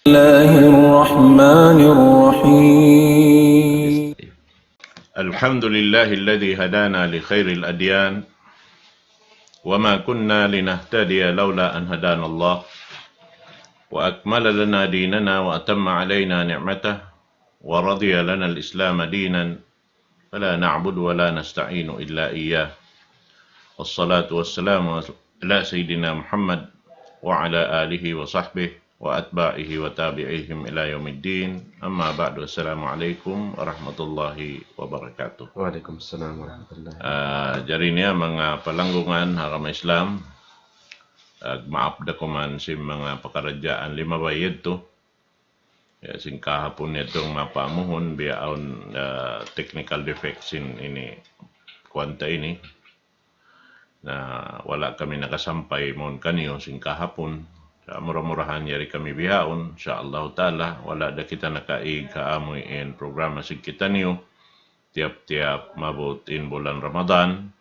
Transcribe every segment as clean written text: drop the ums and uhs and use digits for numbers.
الله الرحمن الرحيم. الحمد لله الذي هدانا لخير الأديان وما كنا لنهتدي لولا أن هدانا الله وأكمل لنا ديننا وأتم علينا نعمته ورضي لنا الإسلام دينا فلا نعبد ولا نستعين إلا إياه والصلاة والسلام على سيدنا محمد وعلى آله وصحبه وأتباعه وتابعيهم إلى يوم الدين أما بعد السلام عليكم ورحمة الله وبركاته. Waalaikumsalam warahmatullahi. Jari niya mga palanggungan hakama Islam maap da ko man si mga pakaradyaan lima bayad to sing kahapon nitong mapamuhon biyaon technical defects ini kwanta ini na wala kami nakasampay mon kanyo sing kahapon. Murah-murahan yari kami bihaon, insyaallah ta'ala, wala da kita nakaig kaamoy in programa sig kita niyo, tiap-tiap mabot in bulan Ramadan,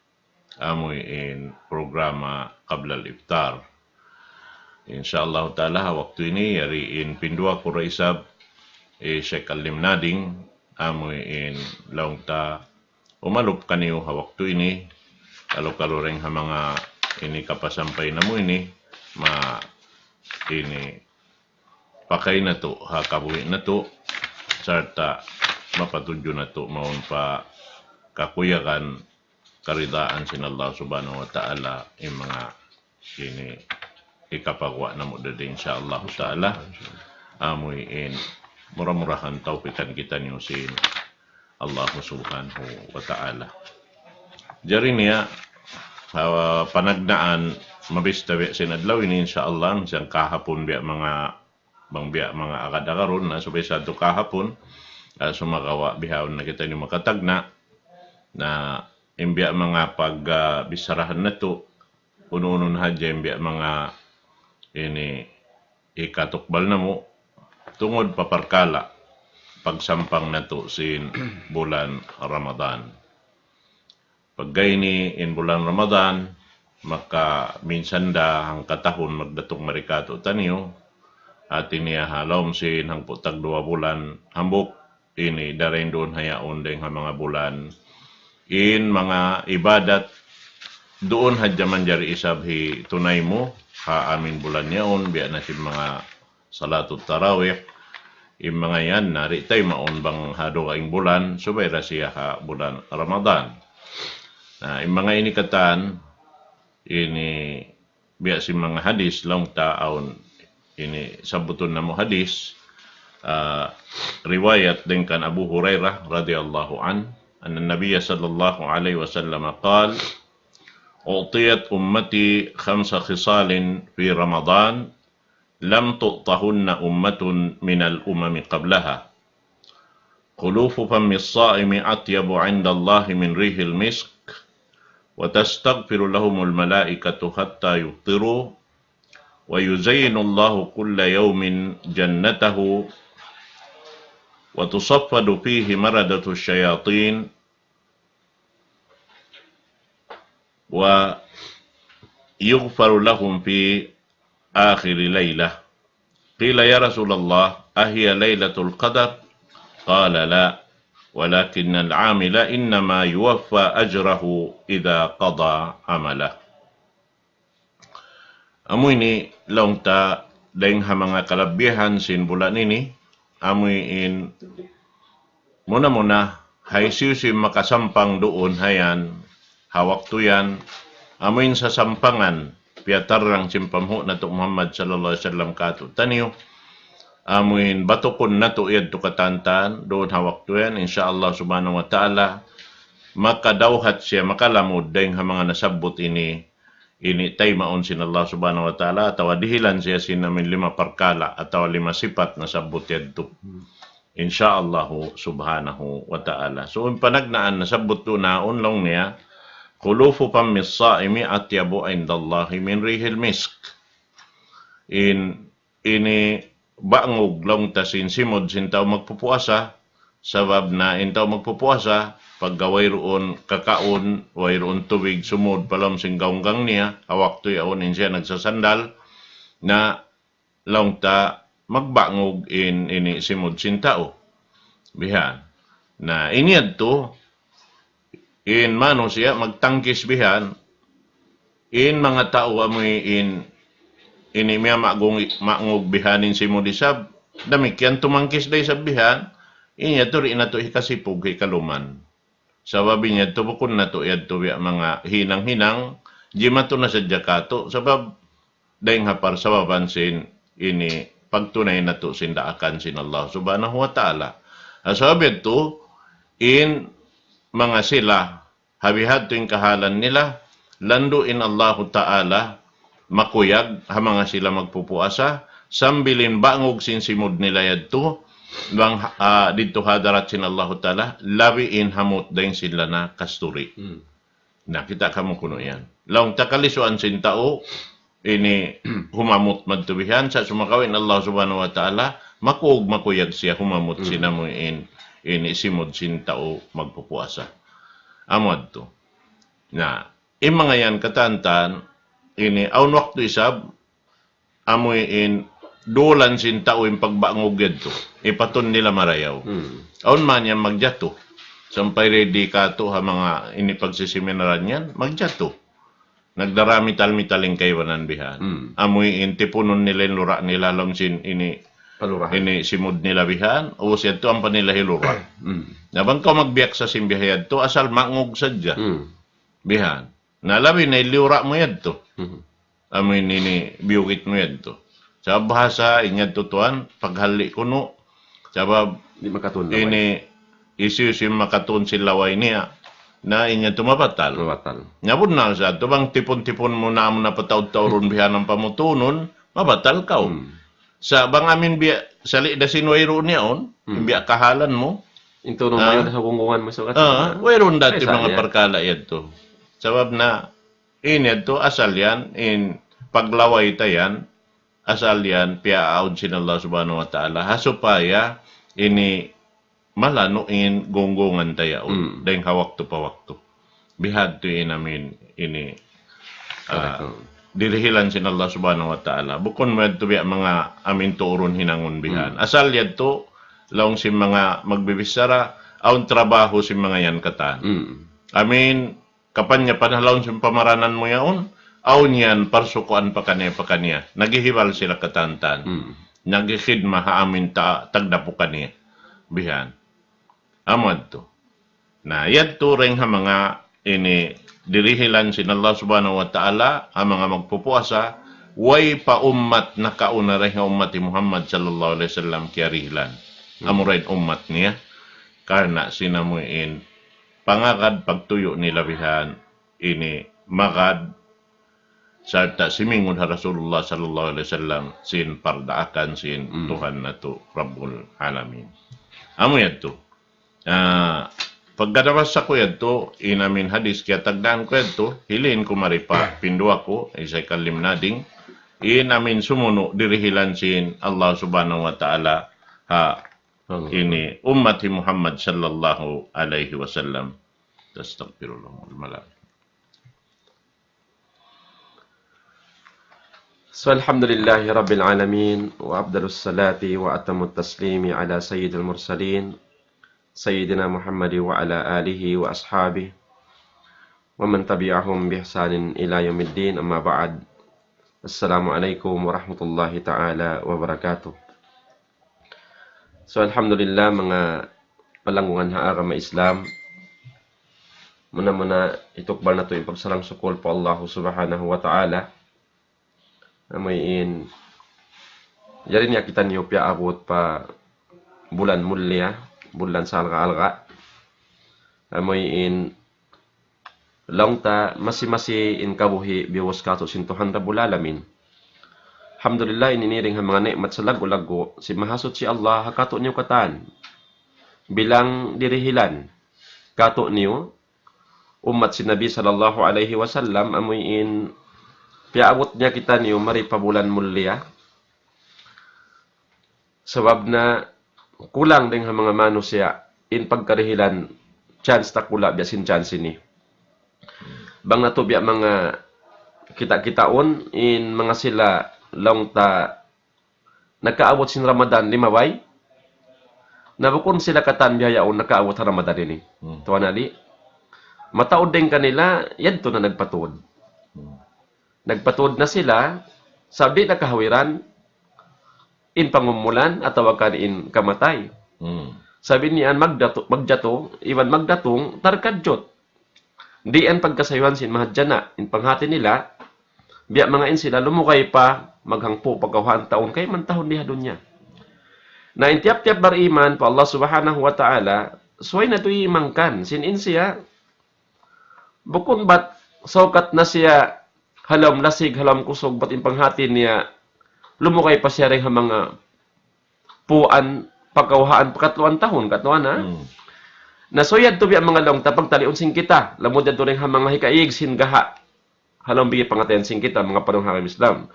amoy in programa qabla al-iftar. Insyaallah ta'ala, waktu ini yari in pindua kura isab, Sheikh Al-Limnading, amoy in laong ta, umalup kaniyo waktu ini, kalau-kaloreng ha mga ini kapasampay na mo ini, ini pakay na to, hakabuhi na to, sarta mapatudyo na to, maun pa kakuyakan, karidaan sin Allah subhanahu wa ta'ala, yung mga ini ikapagwa na mo dadi insyaallah ta'ala, amoy in murah-murahan taufikan kita niyo sin Allah subhanahu wa ta'ala. Jari niya, panagnaan, mabista biya sinadlaw ini insyaallah siyang kahapon biya mga akad-akaron na subay sa ito kahapon sumagawa bihawon na kita ni makatagna na imbiya mga pagbisarahan na to uno-uno na hadya imbiya mga ini ikatukbal na mo tungod paparkala pagsampang na to sin bulan Ramadan. Pagkay ni in bulan Ramadan maka minsan da ang katahon magdatong marikato taniyo at iniya halom sin hang putag 2 bulan hambok ini darin doon hayaon ding mga bulan in mga ibadat doon hadyaman jari isabhi tunay mo ha amin bulan yaon biya na si mga salatut tarawih in mga yan nari tay maon bang hado kaing bulan subay ra siya ha bulan Ramadan na in mga ini katan ini biya si mga hadis long taon ini sabuton na mo hadis riwayat din kan Abu Hurairah radhiyallahu an anna Nabiy sallallahu alaihi wasallam qala u'tiyat ummati 5 khisalin fi Ramadan lam tu'tahunna ummatun min al-umam qablaha khulufu fammi as-sa'imi atyabu 'inda Allah min rihil misk وتستغفر لهم الملائكة حتى يفطروا ويزين الله كل يوم جنته وتصفد فيه مردة الشياطين ويغفر لهم في آخر ليلة قيل يا رسول الله أهي ليلة القدر قال لا ولكن العامل إنما يوفى أجره إذا قضى عمله. Amoy ni laong ta daing ha mga kalabihan sin bulan ini amoy in muna hay siyo makasampang doon hayan hawak tuyan amoy sa sampangan piatarang simpamho na to Muhammad sallallahu alaihi wasallam kato taniyo amuin batukon na to iyad to katantan doon hawak to yan insyaallah subhanahu wa ta'ala makadawhat siya makalamod dahil mga nasabot ini tay maon sin Allah subhanahu wa ta'ala atawa dihilan siya sinamin 5 parkala atawa 5 sipat na sabot yad to insyaallah subhanahu wa ta'ala. So yung panagnaan nasabot to naon long niya khulufu fammis sa'imi atyabu indallahi min rihil misk ini bangog long tasin simod sintaw magpupuasa sabab na intaw magpupuasa paggaway roon kakaon way roon tubig sumod palam sing gaunggang niya awak to yaon siya nagsasandal na long ta magbangog ini simod sintao. Bihan. Na inyad to, in mano siya, magtangkis bihan, in mga tao amoy ini miya maangog bihanin simod isab, damikyan tumangkis day sa bihan, inya to rin na to ikasipog ikaluman. Sababi niya to, bukun na to, yad to mga hinang-hinang, di mato na sa jakato, sabab, dahil hapar sababan sin, ini, pagtunay na to, sindaakan sin Allah subhanahu wa ta'ala. Sabi to, in mga sila, habihad to yung kahalan nila, lando in Allah ta'ala, makuyag, ha mga sila magpupuasa, sambilin bangog sin simod nila yad to, bang dito hadarat sin Allah ta'ala, labi in hamot dahin sila na kasturi. Nakita ka mo kuno yan. Laong takalisuan sin tao, ini humamot madtubihan sa sumakawin Allah subhanahu wa ta'ala, makuyag siya humamot sinamuin ini simod sin tao magpupuasa. Amad to. Na, mga yan katantan, ini aun waktu isab, amoy in dolan sin tao yung pagbangog to. Ipaton nila marayaw. Aun man yan magjato. Sampay ready ka to ha mga ini pagsiseminaran yan, magjato. Nagdarami-tal-mitaling kaywanan bihan. Amoy in tipunon nila yung lura nila lang sin ini palurahan. Ini simod nila bihan, o siya to ang panila hilura. Nabang ka magbiyak sa simbihayad to, asal mangog sadya. Bihan. Nalabi na ilura mo yad to. Amoy nini biyukit mo yad to. Sa bahasa, inyad tutuan, paghali ko no. Sabab, ini isu si makatun silaway niya, na inyad tumabatal. Nyabod na sa to, bang tipon-tipon mo na mo na pataw-tawron bihan ng pamutunon, mabatal ka. Sa bang amin biya sali da sinwayro niyaon, biya kahalan mo. Into no mayon sa kungkungan mo sa katawan. Wayron dati mga parkala yadto. Sabab na inad to asal yan in paglaway tayan asal yan piaaud sin Allah subhanahu wa ta'ala hasupaya ini malano in gonggongan tayaon dahil hawak to pawak to. Bihad to inamin ini dirihilan sin Allah subhanahu wa ta'ala. Bukon mo to biya mga amin tuuron hinangon bihan. Asal yan to, laong si mga magbibisara, aun trabaho si mga yan katan. Amin, kapanya panahalaon si pamaranan mo yaon, aun yan, parsukuan pa kaniya. Nagihiwal sila katantan. Nagihidma ha amin tagdapo kaniya. Bihan. Amad to. Na yan to rin ha mga ini dirihilan sin Allah subhanahu wa ta'ala ang mga magpupuasa way pa ummat na kauna rin ang ummat ni Muhammad sallallahu alaihi wasallam kiarihilan amurin ummat niya karena sinamuin pangagad pagtuyo nila bihan ini magad sarta simingon ha Rasulullah sallallahu alaihi wasallam sin pardaakan sin Tuhan na to Rabbul Alamin amo yan to pagkadawas sa ko yadto, inamin hadis, kaya tagdaan ko yadto, hilin ko maripa, pindua ko, isay kalim nading, inamin sumuno, dirihilan sin Allah subhanahu wa ta'ala, ini, ummati Muhammad sallallahu alaihi wasallam. Astagfirullah. So, alhamdulillahi rabbil alamin, wa abdalus salati, wa atamut taslimi ala sayyidil mursalin, Sayyidina Muhammad wa ala alihi wa ashabihi wa man tabi'ahum bi ihsanin ila yaumiddin amma ba'd. Assalamualaikum warahmatullahi ta'ala wabarakatuh. So alhamdulillah mga palangungan haagama Islam. Muna itukbal na to yung pagsarang sukol po Allah subhanahu wa ta'ala. Amayin yarin niya kita niyo pia abot pa bulan mulia. Bulan sa alga-alga. Amoy in langta masi in kabuhi biwas kato sintuhan da bulalamin. Alhamdulillah iniring ang mga nikmat sa lago-lago si mahasot si Allah kato niyo katan. Bilang dirihilan kato niyo umat si Nabi sallallahu alaihi wasallam amoy in piaabot niya kita niyo maripabulan mulia. Sabab na kulang din ang mga manusia in pagkarihilan chance ta kula biasin chance ni bang nato biya mga kita-kitaon in mga sila long ta nakaabot sin Ramadan limaway, nabukon sila katan biyayaon nakaabot sa Ramadan ini. Tuwa nali. Mataod din kanila, yadto na nagpatuod. Nagpatuod na sila, sabi na kahawiran, in pangumulan, at tawagan in kamatay. Sabi niyan, magdato, iwan magdatong, tarkadyot. Di ang pagkasayuan sin mahadjana, in panghati nila, biya mga in sila, lumukay pa, maghangpo, pagkawahan taon, kay mantahon niya doon niya. Na intiap-tiap bariman pa Allah subhanahu wa ta'ala, suway na ito'y imangkan, sin in siya, bukon ba't saukat na siya halam lasig, halam kusog, ba't impanghati niya, lumukay pa siya rin mga puan, pagkawahaan, pakatluan tahon, katluan ha? Nasuyad to biya mga long, tapag taliun sing kita, lamod yan to rin mga hikaig, sin gaha, halam bigay pangaten sing kita, mga panong hakim Islam.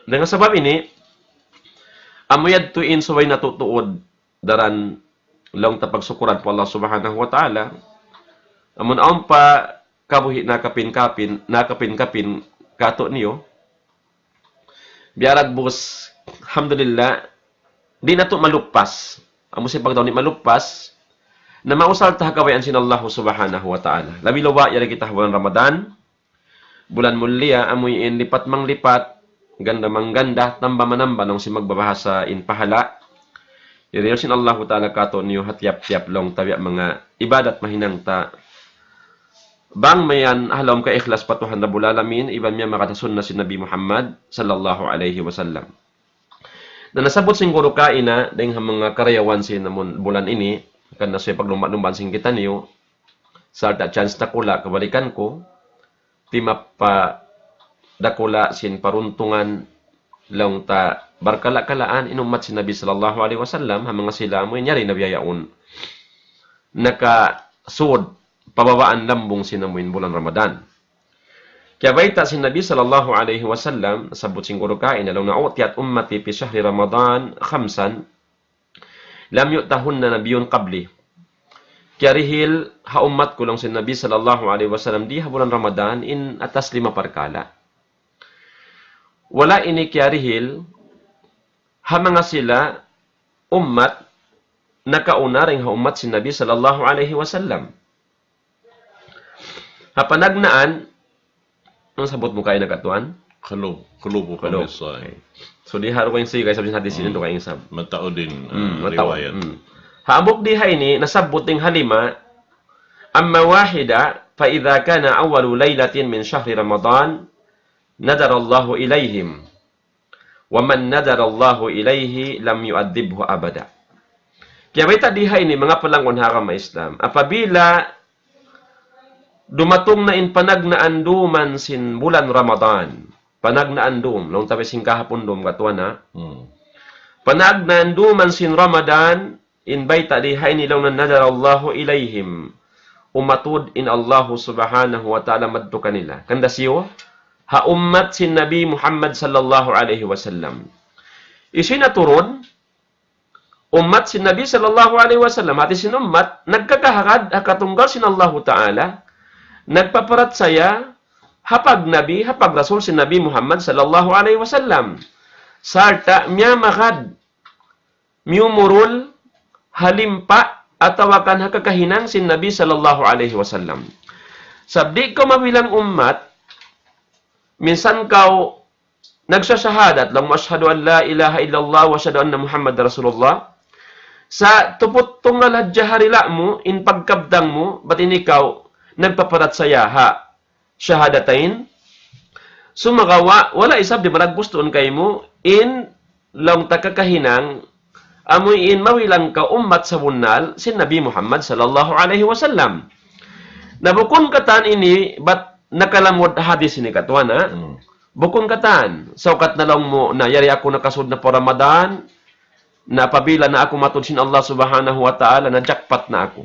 Dengan sabab ini, amuyad to in suway natutuod, daran long tapag sukuran po Allah subhanahu wa ta'ala, amun aon pa kabuhi nakapin-kapin kato niyo. Biarag bus, alhamdulillah, di na to maluppas. Amo si pagdaw ni maluppas, na mausal tahakawayan sin Allah subhanahu wa ta'ala. Labi luwa, yari kita bulan Ramadan, bulan mulia, amoy in lipat mang lipat, ganda mang ganda, tamba manamba nung si magbabahasa in pahala. Yari sin Allah ta'ala kato niyo hatyap-tiap long tabi mga ibadat mahinang ta. Bang mayan halam ka ikhlas patuhan na bulalamin, iban niya makatasun na si Nabi Muhammad sallallahu alaihi wasallam. Na nasabot siguro kaina dahil mga karayawan sin namun bulan ini, kan na siya paglumban sing kita niyo, sa chance na kula, kabalikan ko, timap pa dakula sin paruntungan lang ta barkala-kalaan inumat si Nabi sallallahu alaihi wasallam, mga sila mo nyari na biyayaon. Nakasud pababaan lambong sinamuin bulan Ramadan. Kaya baita si Nabi sallallahu alaihi wasallam sabot siguro kain alaw na utiyat ummati fi syahri Ramadan khamsan lam yu'tahunna nabiyyun qabli. Kaya rihil ha ummat ko lang si Nabi sallallahu alaihi wasallam di ha bulan Ramadan in atas 5 parkala. Wala ini kaya rihil ha mga sila ummat nakauna ring ha ummat si Nabi sallallahu alaihi wasallam. Hapanagnaan, ang sabot mo kayo nagkatuan? Kalo po kami sa... Okay. So, di haro kayong sige, sabi natin sinin doon kayong sab. Matao din Matao. riwayat. Haambok diha ini, nasabot ting halima, amma wahida, fa idha kana awalu laylatin min syahri Ramadan, nadara Allahu ilayhim. Wa man nadara Allahu ilayhi, lam yu'adzibhu abada. Kaya baita diha ini, mga palangon haram na Islam, apabila dumatong na in panagnaan duman sin bulan Ramadan. Panagnaan dum. Long tabi sing kahapon dum katuan ha. Panagnaan duman sin Ramadan. In baita di hay nilaw na nadara Allahu ilayhim. Umatud in Allahu subhanahu wa ta'ala madto kanila. Kanda siyo. Ha ummat sin Nabi Muhammad sallallahu alaihi wasallam. Isinaturod. Ummat sin Nabi sallallahu alaihi wasallam. Hati sin ummat. Nagkakahagad hakatunggal sin Allahu ta'ala. Nagpaparat saya hapag Nabi, hapag Rasul si Nabi Muhammad sallallahu alaihi wasallam. Sarta miya makad miyumurul halimpa atawakan hakakahinang si Nabi sallallahu alaihi wasallam. Sabdi ko mabilang ummat, minsan kau nagsasahadat lang masyhadu an la ilaha illallah wa asyhadu anna Muhammad Rasulullah. Sa tupot tunggal hadjaharila mo, in pagkabdang mo, ba't ikaw nagpaparat saya ha syahadatain sumagawa wala isab di marag gustoon kay mo in lang takakahinang amoy in mawilang ka ummat sa bunal si Nabi Muhammad sallallahu alaihi wasallam. Nabukon katan ini bat nakalamod hadis ini katuan ha. Bukon katan saukat na lang mo na yari ako nakasud na po Ramadan na pabila na ako matud sin Allah subhanahu wa ta'ala na jackpot na ako.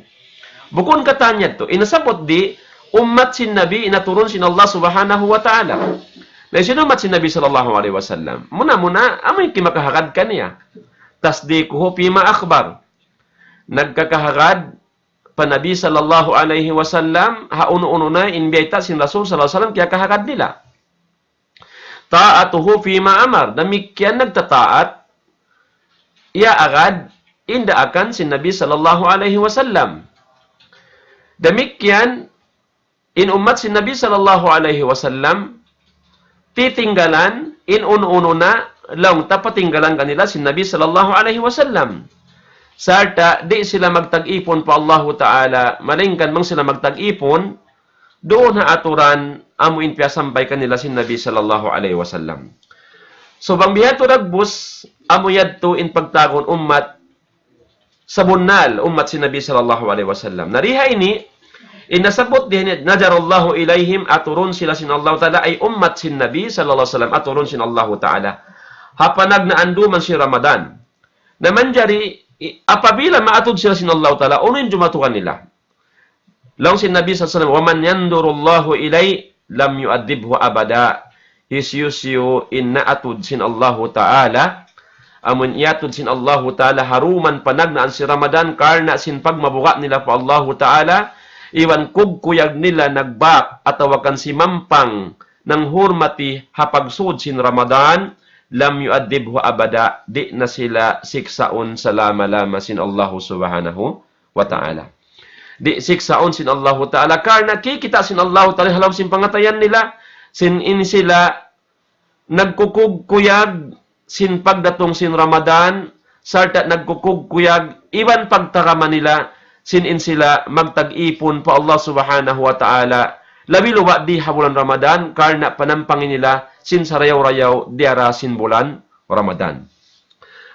Bukon katanya to, inasabot di, ummat sin Nabi, inaturun sin Allah subhanahu wa ta'ala. Na isinumat sin Nabi sallallahu alaihi wasallam. Muna, amoy kimakahagad ka niya. Tasdikuhu pima akhbar. Nagkakahagad pa Nabi sallallahu alaihi wasallam, hauno-uno na, inbiyata sin Rasul sallallahu alaihi wasallam, kaya kahagad nila. ta'atuhu fima amar. Demikian nagtataat, ia agad indaakan si Nabi sallallahu alaihi wasallam. Demikian in umat si Nabi sallallahu alaihi wasallam titinggalan in uno na lang tapatinggalan kanila si Nabi sallallahu alaihi wasallam. Sarta di sila magtag-ipon pa Allah Ta'ala, malingkan mang sila magtag-ipon, doon na aturan amuin piya sampay kanila si Nabi sallallahu alaihi wasallam. So bang bihato ragbus amuyad to in pagtagon ummat sa bunal ummat si Nabi sallallahu alaihi wasallam. Nariha ini inasabot din najarallahu ilaihim aturun sila sin Allah Ta'ala ay ummat sin Nabi sallallahu alaihi wasallam aturun sin Allah Ta'ala. Hapanag na andu man si Ramadan. Naman jari apabila maatod sila sin Allah Ta'ala, unin jumatukan nila. Lang sin Nabi sallallahu alaihi wasallam, "Waman yandurullahu ilay lam yu'adhibhu abada." Hisyusyu inna atud sin Allah Ta'ala. Amun iatod sin Allah Ta'ala haruman panagnaan si Ramadan karna sin pagmabuka nila pa Allah Ta'ala. Iwan kugkuyag nila nagbak atawakan si mampang ng hurmati hapagsud sin Ramadan. Lam yu'adhibhu abada, di na sila siksaon sa lama-lama sin Allah subhanahu wa ta'ala. Di siksaon sin Allah ta'ala, karna kikita sin Allah ta'ala halam sin pangatayan nila, sin in sila nagkukugkuyag sin pagdatong sin Ramadan, sarta nagkukugkuyag, iwan pagtaraman nila, sin in sila magtag-ipon pa Allah subhanahu wa ta'ala, labi luwa di habulan Ramadan, karna panampangin nila sin sarayaw-rayaw diara sin bulan Ramadan.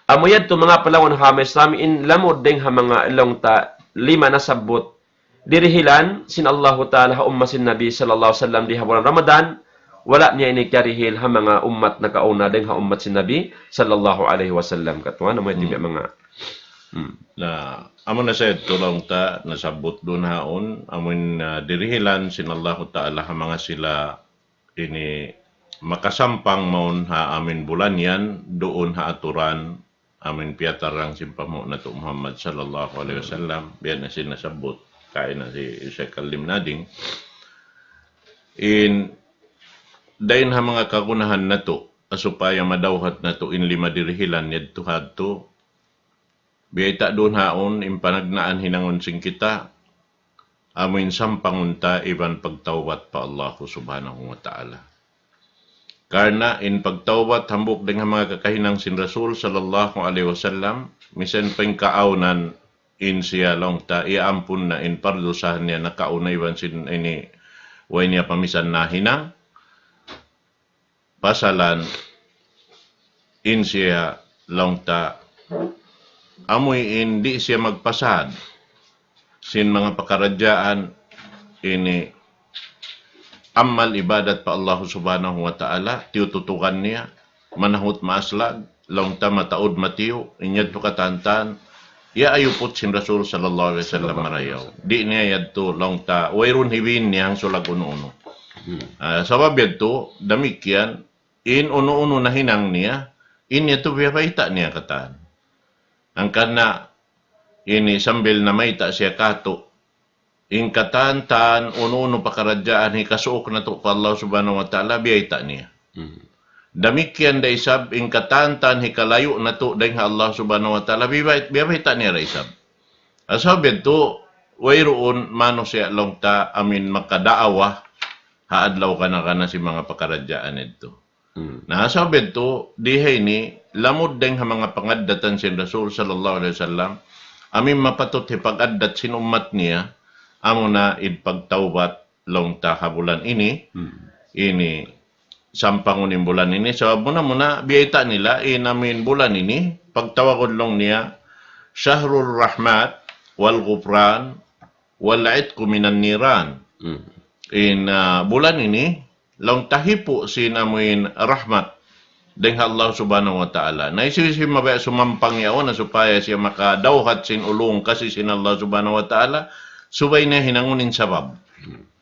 Amuyad to mga palawan hames sami in lamod ding ha mga ilong ta 5 na sabot. Dirihilan sin Allah Ta'ala ha umma sin Nabi sallallahu alaihi wasallam di habulan Ramadan, wala niya inikarihil ha mga ummat na kauna ding ha ummat sin Nabi sallallahu alaihi wasallam. Katwa na may mga Na amon na said tulong ta nasabot doon haon amon dirihilan sin Allah Ta'ala ha mga sila ini makasampang maun ha amin bulan yan doon ha aturan amin piatarang simpamo na to Muhammad sallallahu alaihi wasallam biyan na sinasabot kain na si Sheikh Kalim Nading in dayon ha mga kagunahan na to asupaya madawhat na to in 5 dirihilan yadto hadto biyay ta doon haon impanagnaan hinangon sing kita amin sampangunta iban pagtawbat pa Allah subhanahu wa ta'ala. Karna in pagtawbat hambuk dengan mga kakahinang sin Rasul sallallahu alaihi wasallam misen peng kaaunan in siya long ta iampun na in pardusahan niya nakaunay ban sin ini way niya pamisan na hinang pasalan in siya long ta amoy hindi siya magpasad sin mga pakaradyaan ini amal ibadat pa Allah subhanahu wa ta'ala, tiututukan niya, manahot maaslag, long ta mataod matiyo, inyad to katantan, ya ayupot sin Rasul sallallahu alaihi wasallam marayaw. Di niya yad to, long ta, wairun hiwin niya ang sulag uno-uno. Sabab yad to, damikyan, in uno-uno na hinang niya, in niya to biyapaita niya katan. Ang kana, ini sambil na maita siya kato, in katantan, uno-uno pakaradyaan, hikasuok na to pa Allah subhanahu wa ta'ala, biyayta niya. Damikyan da isab, in katantan, hikalayo na to, dahil Allah subhanahu wa ta'ala, biyayta niya ra isab. Asabid to, wayroon, mano siya long ta, amin makadaawa, haadlaw ka na si mga pakaradyaan ito. Nasabid to, dihay ni, lamod dahil mga pangaddatan si Rasul sallallahu alaihi wasallam, amin mapatot hipag-addat sin ummat niya, amo na ipagtawbat long ta habulan ini ini sampangunin bulan ini so muna biyayta nila inamin bulan ini pagtawagod long niya syahrul rahmat wal ghufran wal itqu minan niran in bulan ini long tahipo sinamuin rahmat deng Allah subhanahu wa ta'ala na isisi mabaya sumampang yaon na supaya siya makadawhat sin ulong kasi sin Allah subhanahu wa ta'ala subay na hinangunin sabab.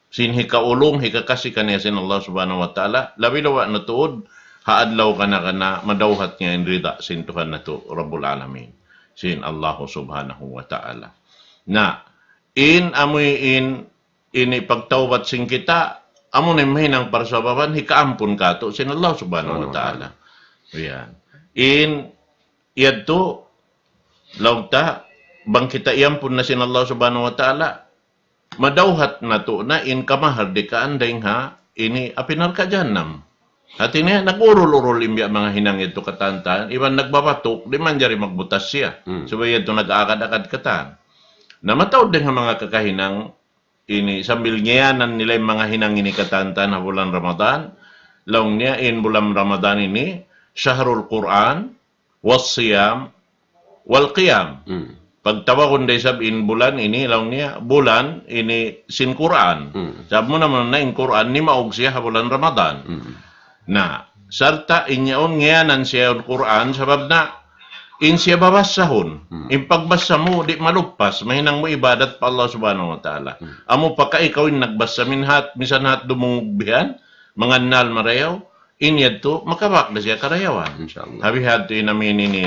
Sin hikaulong, hikakasi ka niya sin Allah subhanahu wa ta'ala. Labi-lawa na tuod, haadlaw ka na madawhat niya in rida sin Tuhan na to, Rabbul Alamin. Sin Allah subhanahu wa ta'ala. Na, in amoy in ini pagtawbat sin kita, amo na mahinang parsababan, hikaampon ka to, sin Allah subhanahu wa ta'ala. Yan. In, yadto, launta, bang kita iampon na sin Allah subhanahu wa ta'ala, madawhat na to na in kamahar di ka andeng ha, ini apinar ka janam. At ini nag-urol-urol imbya mga hinang ito katantan, iban nagbabatok, di man jari magbutas siya. So, ito nag-aakad-akad katan. Namatawad din ang mga kakahinang, ini sambil ngiyanan nila yung mga hinang ini katantan na bulan Ramadan, laong niya in bulan Ramadan ini, syahrul Quran, was-siyam, wal-qiyam. Pagtawa kundi sab in bulan ini, laong niya, bulan ini sin Quran. Sab mo naman na in Quran, ni maog siya bulan Ramadan. Na, sarta inyaon ngayanan siya ang Quran, sabab na, in siya babasahon. In pagbasa mo, di malugpas, mahinang mo ibadat pa Allah subhanahu wa ta'ala. Amo pa ka ikaw yung nagbasa minhat, misan hat dumungbihan, mga nal marayaw, inyad to, makabak na siya karayawan. Inshallah. Habi hati namin ini,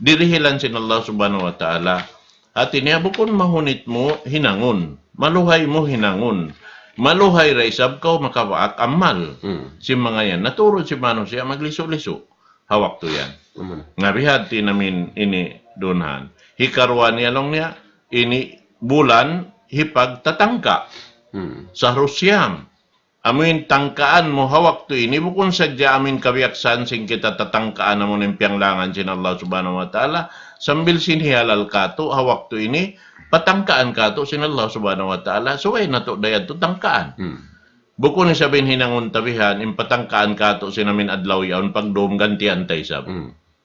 dirihilan sin Allah subhanahu wa ta'ala, at iniyabukon mahunit mo, hinangon. Maluhay mo, hinangon. Maluhay raisab ka, makawaak amal. Si mga yan, naturo si Mano siya, magliso-liso. Hawak to yan. Ngabihati namin ini dunhan. Hikarwan niya lang niya, ini bulan, hipag tatangka. Sa Rusyam. Amin tangkaan mo hawak to ini, bukon sadya amin kabiaksan sing kita tatangkaan na mo ng piyanglangan sin Allah subhanahu wa ta'ala, sambil sinihalal ka to, hawak to ini, patangkaan ka to sin Allah subhanahu wa ta'ala, so ay nato dayad to tangkaan. Bukon ni sabihin hinangon tabihan, impatangkaan ka to sinamin adlaw yaon, pagdoom gantian tay sab.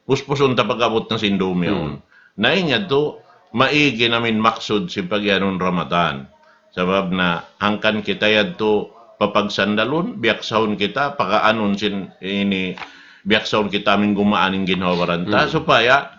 Puspuson ta pagabot na sindom yaon. Nainya to, maigi namin maksud si pagyanon Ramadan. Sabab na hangkan kita yad to, papagsandalon, biyaksahon kita, pagaanon sin ini, biyaksahon kita aming gumaaning ginhawaran ta, supaya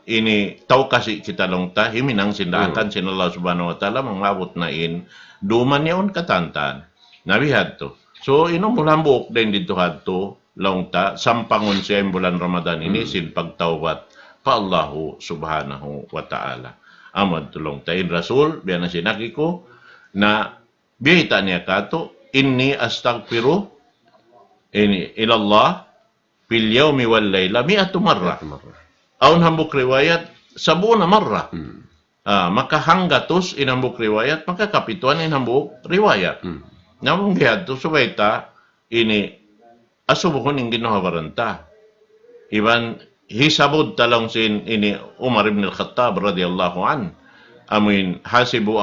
ini tau kasi kita lang ta, himinang sindakan sin Allah subhanahu wa ta'ala, mangabot na in, duman yaon katantan. Nabihad to. So, inong bulan buok din dito hadto, lang ta, sampangon siya yung bulan Ramadan ini, sin pagtawat pa Allahu subhanahu wa ta'ala. Amad tulong ta in Rasul, biya na sinaki ko, na biyita niya kato, inni astaghfiru ini ilallah fil yawmi wal layla mi'atu marra. Aun hambuk riwayat sabuna marra. Makahanggatos inambuk riwayat, makakapituan inambuk riwayat. Namang gihad to suwaita ini asubuhon ing ginahawaranta. Iban hisabod talong sin ini Umar ibn al-Khattab radiyallahu an. Amin hasibu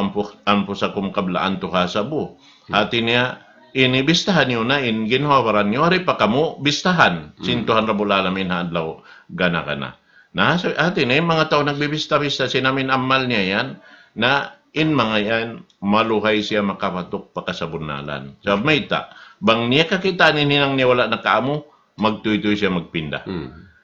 anfusakum qabla an tuhasabu. Hati niya ini bistahan niyo na in ginhawaran niyo hari pa kamo bistahan sintuhan rabul alamin hadlaw gana. Na hati niya mga tao nagbibista-bista sinamin amal niya yan na in mga yan maluhay siya makapatok pakasabunalan. So may ta bang niya kakita ni ninang niya wala na kaamo magtuy-tuy siya magpinda.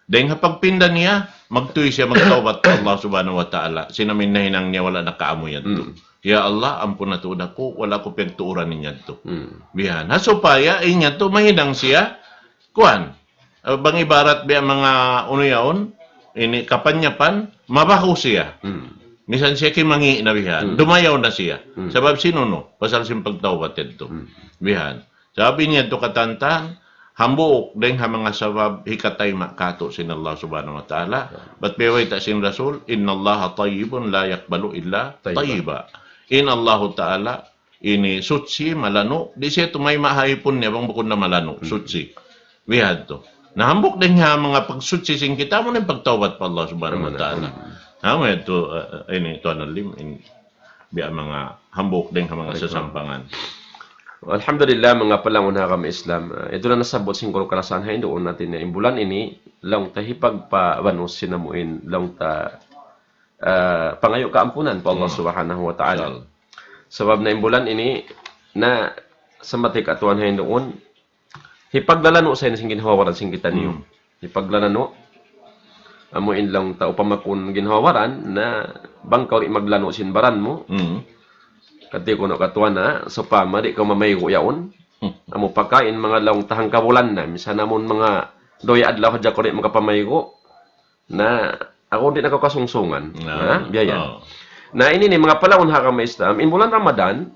Dahil kapag pinda niya, magtuloy siya magtawbat sa Allah subhanahu wa ta'ala. Sinamin na hinang niya, wala nakaamoy yan to. Ya Allah, ampun na tuod ako, wala ko pagtuuran niya to. Bihan. Hasupaya, inya to, mahinang siya, kuhan. Bang ibarat biya mga unuyaon, ini kapanyapan, mabaho siya. Misan siya kimangi na bihan. Dumayaw na siya. Sabab sino no? Pasal siyang pagtawbat yan to. Bihan. Sabi niya to katantan, hambuok din ha mga sabab hikatay makato sin Allah subhanahu wa ta'ala. But beway ta sin Rasul, inna Allah tayyibun la yakbalu illa tayyiba. In Allah ta'ala, ini sutsi, malano, di siya tumay mahayipon niya, bang bukod na malano, sutsi. Wihad to. Nahambok din ha mga pagsutsi sin kita mo na pagtawad pa Allah subhanahu wa ta'ala. Mo ito, ini, ito analim, biya mga hambok din ha mga sasampangan. Alhamdulillah mga palangon na kami Islam. Ito na nasabot singkol karasan hay doon natin na imbulan ini lang tahipag pa wanos sinamuin lang ta pangayo kaampunan pa Allah subhanahu wa ta'ala. Sabab na imbulan ini na sa matik atuan hay doon hipaglalano sa sing ginhawaran sing kita niyo. Hipaglalano amuin lang ta upamakun ginhawaran na bangkaw maglano sinbaran mo. Kati ko na katuan na, so pa, madi ka mamaygo yaon. Amo pagkain, mga laong tahang kabulan na. Misan namon mga doya adlaw hadya ko rin mga pamaygo na ako din ako kasungsungan. Biyayan. Na ini ni mga palaon ha kami Islam, in bulan Ramadan,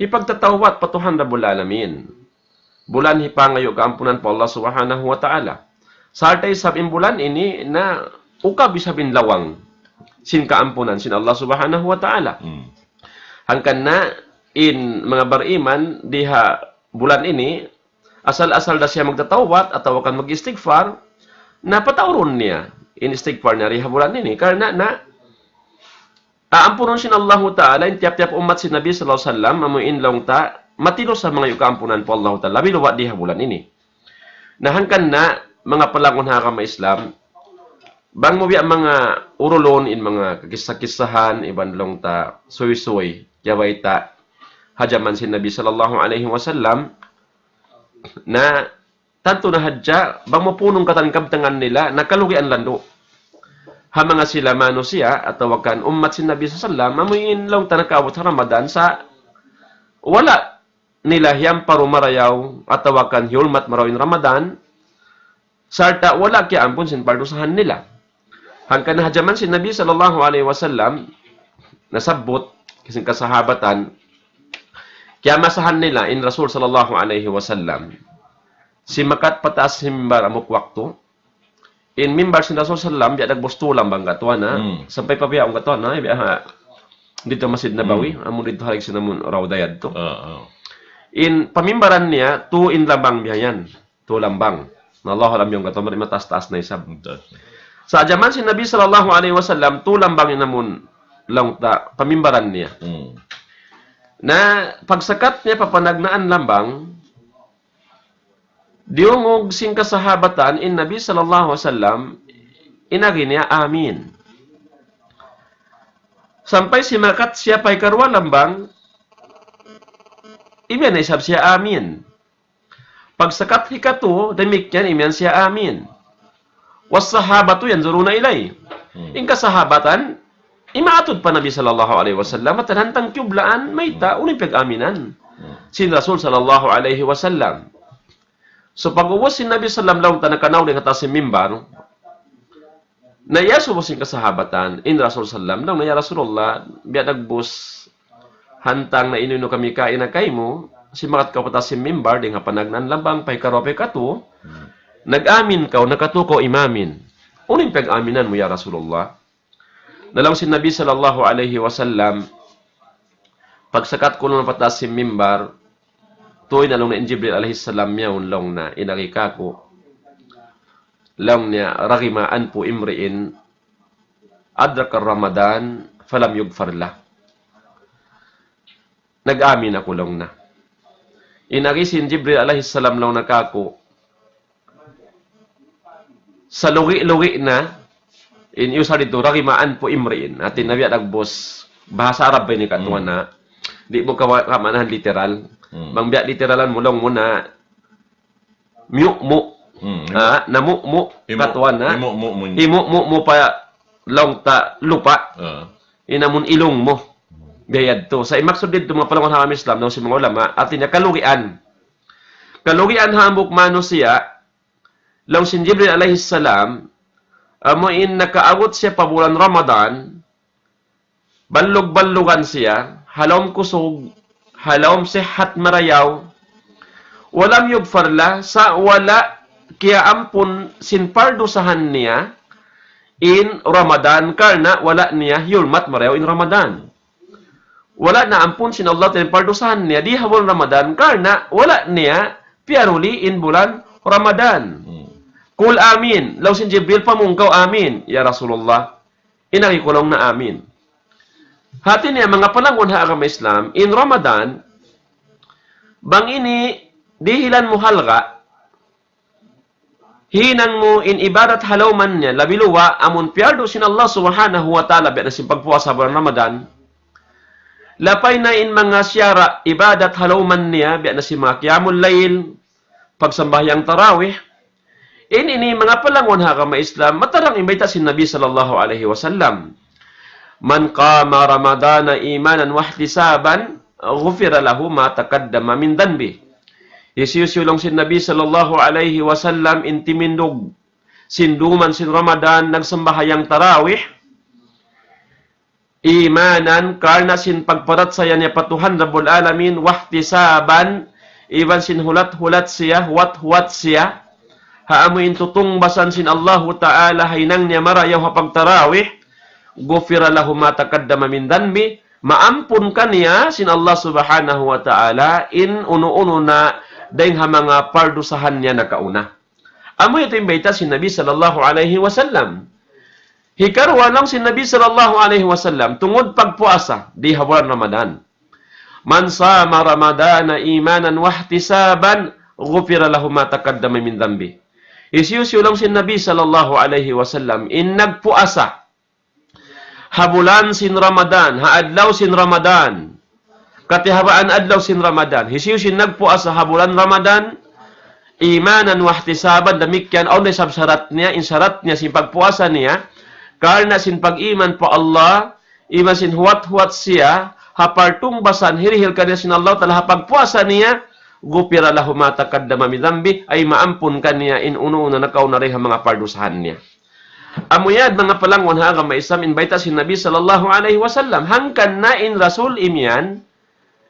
ipagtatawat patuhan Rabbul Alamin. Bulan hipangayo kaampunan po Allah Subhanahu wa Ta'ala. Sartay sabing bulan ini na ukab isabin lawang sin kaampunan sin Allah Subhanahu wa Ta'ala. Hangkan na in mga bariman diha bulan ini asal-asal da siya magtatawat atau akan mag-istighfar na patauron niya in istighfar niya riha bulan ini karena na aampunon sin Allah Ta'ala in tiap-tiap umat sin Nabi sallallahu alaihi wasallam amuin long ta matino sa mga yukaampunan po Allah Ta'ala biluwa diha bulan ini. Nahangkan na mga palangon hakama Islam bang mo biya mga urulon in mga kakisah-kisahan iban long ta suy-suy yaway ta hajaman sin Nabi sallallahu alaihi wasallam na tanto na hadja bang mapunong katangkabtangan nila nakalugian lando ha mga sila manusia atau wakan ummat sin Nabi sallallahu alaihi wasallam amuin long ta nakawat sa Ramadan sa wala nila hiyang parumarayaw atau wakan hiulmat marawin Ramadan sarta wala kaya ampun sin pardusahan nila hangkan na hajaman sin Nabi sallallahu alaihi wasallam nasabot kasing kasahabatan kaya masahan nila in Rasul sallallahu alaihi wasallam si makat pataas si mimbar amok waktu in mimbar si Rasul sallam biya nagbustulang bang katuan na sampai pa biya ang katuan na biya dito Masjid Nabawi amo dito halig sinamun rawdayad to in pamimbaran niya tu in lambang biyayan tu lambang na Allah alam yung katuan matas-taas na isab sa ajaman si Nabi sallallahu alaihi wasallam tu lambang namun lang ta pamimbaran niya na pagsakat niya papanagnaan lambang diungog sing kasahabatan in Nabi sallallahu alaihi wasallam inagi niya amin sampai si makat siya pay karwa lambang imyan isab siya amin pagsakat hikatu demikyan imyan siya amin was sahabatu yanzuruna ilay in kasahabatan imaatod pa Nabi sallallahu alaihi wasallam at hantang kiblaan may ta uning pag-aminan sin Rasul sallallahu alaihi wasallam. So pag-uwas sin Nabi sallallahu alaihi wasallam tanakanaw ng atas si mimbar nayaso mo sin kasahabatan in Rasul sallallahu alaihi wasallam na ya Rasulullah biya nagbus hantang na inuno kami kain na kay mo si makat ka patas si mimbar ding hapanagnan lambang pay karope katu nag-amin ka nakatuko imamin uning pag-aminan mo ya Rasulullah. Nalang si Nabi sallallahu alaihi wasallam pagsakat ko ng patas si mimbar tuoy na long na Jibril alaihi salam niya long na inarika ko long niya ragimaan po imriin adrak Ramadan falam yugfar la nag-amin ako long na inari si Jibril alaihi salam long nakako sa lugi-lugi na in usa dito ragimaan po imriin atin nabiya nagbos bahasa Arab ba ni katuan na di mo kamanahan literal bang biya literalan mo lang muna mu namu katuan na imu pa long ta lupa inamun ilong mo gayad to sa imaksud dito mga palangon ha Islam no si mga ulama atin niya kalugian hambok manusia long si Jibril alaihi salam amuin nakaawot siya pa bulan Ramadan, ballog-ballugan siya, halom kusog, halom sihat marayaw, walam yugfarla, sa wala kaya ampun sinpardusahan niya in Ramadan, karna wala niya yulmat marayaw in Ramadan. Wala na ampun sin Allah sinpardusahan niya di habol Ramadan, karna wala niya piaruli in bulan Ramadan. Kul amin. Law sin Jibril pamungkaw amin. Ya Rasulullah. Inakikulong na amin. Hati niya mga palangon ha agama Islam. In Ramadan, bang ini dihilan mo halga, hinan mo in ibadat halawman niya, labiluwa, amun piyardo sin Allah subhanahu wa ta'ala, biya na sin pagpuasa bulan Ramadan, lapay na in mga siyara, ibadat halawman niya, biya na si mga qiyamul layl, pagsambahyang tarawih, ini mga palangon ha kama Islam, matarang imbayta si Nabi sallallahu alaihi wasallam. Man qama Ramadana imanan wa ihtisaban, ghufira lahu ma taqaddama min dhanbi. Isiyusulong si Nabi sallallahu alaihi wasallam intimindog sinduman sin Ramadan nagsambahayang tarawih. imanan karna sin pagparat saya niya patuhan Rabbul Alamin wahtisaban iban sin hulat-hulat siya huwat-huwat siya haamuin tutungbasan sin Allahu Ta'ala hainang niya marayaw hapag tarawih gufira lahu ma taqaddama min dhanbi maampun kaniya sin Allah Subhanahu wa Ta'ala in uno-uno na dahil mga pardusahan niya nakauna. Amo ito yung baita si Nabi sallallahu alaihi wasallam. Hikarwa lang si Nabi sallallahu alaihi wasallam tungod pagpuasa di habulan Ramadan. Man sama Ramadana imanan wahtisaban ghufira lahu ma taqaddama min dhanbi. Isiyusiyo lang si Nabi sallallahu alaihi wasallam in nagpuasa habulan sin Ramadan, haadlaw sin Ramadan. Katihabaan adlaw sin Ramadan. Isiyusin nagpuasa habulan Ramadan imanan wahtisaban damikyan o syarat niya in syarat niya sin pagpuasa niya karena sin pag-iman po Allah, iman sin huwat-huwat siya, hapartung basan, hirihil ka niya sin Allah, talah pagpuasa niya, gupira lahu ma taqaddama min dhanbi, ay maampun ka niya in uno-una nakaw na rin mga pardusahan niya. Amuyad mga palangon ha, maisam inbaita sin Nabi sallallahu alaihi wasallam, hangkan na in Rasul imyan,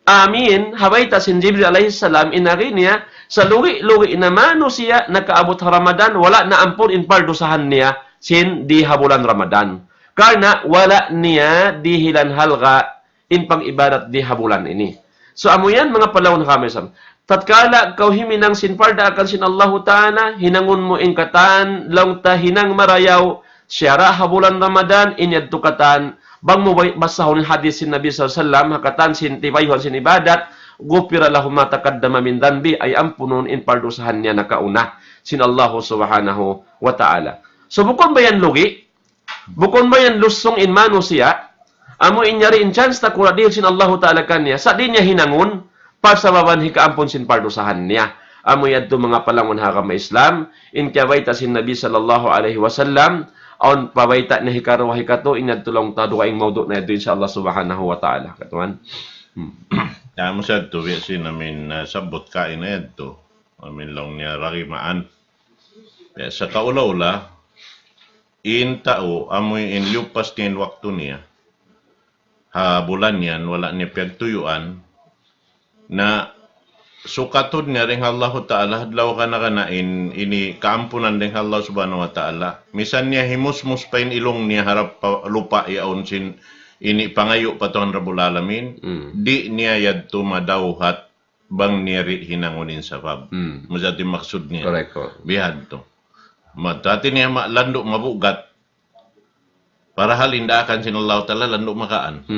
amin, habaita sin Jibril alaihi salam, inari niya, sa lugi-lugi na mano siya, nakaabot Ramadan, wala na ampun in pardusahan niya, sin di habulan Ramadan. Karena wala niya dihilan halga in pang-ibadat di habulan ini. So amuyan mga palawon kami sam. Tatkala kau himinang sinparda akan sin Allahu Ta'ala, hinangun mo in katan, lang ta hinang marayaw, syara habulan Ramadan, inyad tukatan, bang mo basahon hadis sin Nabi SAW, hakatan sin tibayhon sin ibadat, gupira lahu ma taqaddama min dhanbi, ay ampunon in pardusahan niya nakauna, sin Allahu Subhanahu wa Ta'ala. So, bukon ba yan lugi? Bukon ba yan lusong in mano siya? Amo inyari in chance na kuradil sin Allahu Ta'ala kanya, sa di niya hinangun, par sa baban hikaampon sin pardusahan niya. Amo yadto mga palangon hakama Islam, in kawaita sin Nabi sallallahu alaihi wasallam, on pawaita na hikaro hikato, inyad tulong tado kaing maudo na ito insya Allah Subhanahu wa Ta'ala. Katuan? Mo sa ito, sin namin sabot kain na ito. Amin lang niya rakimaan. Sa kaulaw-ula, in tao, amoy in lupas niya waktu niya, bulan yan, wala niya pagtuyuan, na sukatod niya rin Allah Ta'ala, hadlaw ka na kanain, ini kaampunan rin Allah Subhanahu wa Ta'ala. Misan niya himusmus pa in ilong niya harap pa, lupa yaon sin, ini pangayo pa to'an Rabbul Alamin, di niya yadto madawhat, bang niyari hinangunin sa pab. Masati maksud niya. Correct. Bihad to. Dati niya lando mabugat para halindakan sin Allah Ta'ala lando makaan.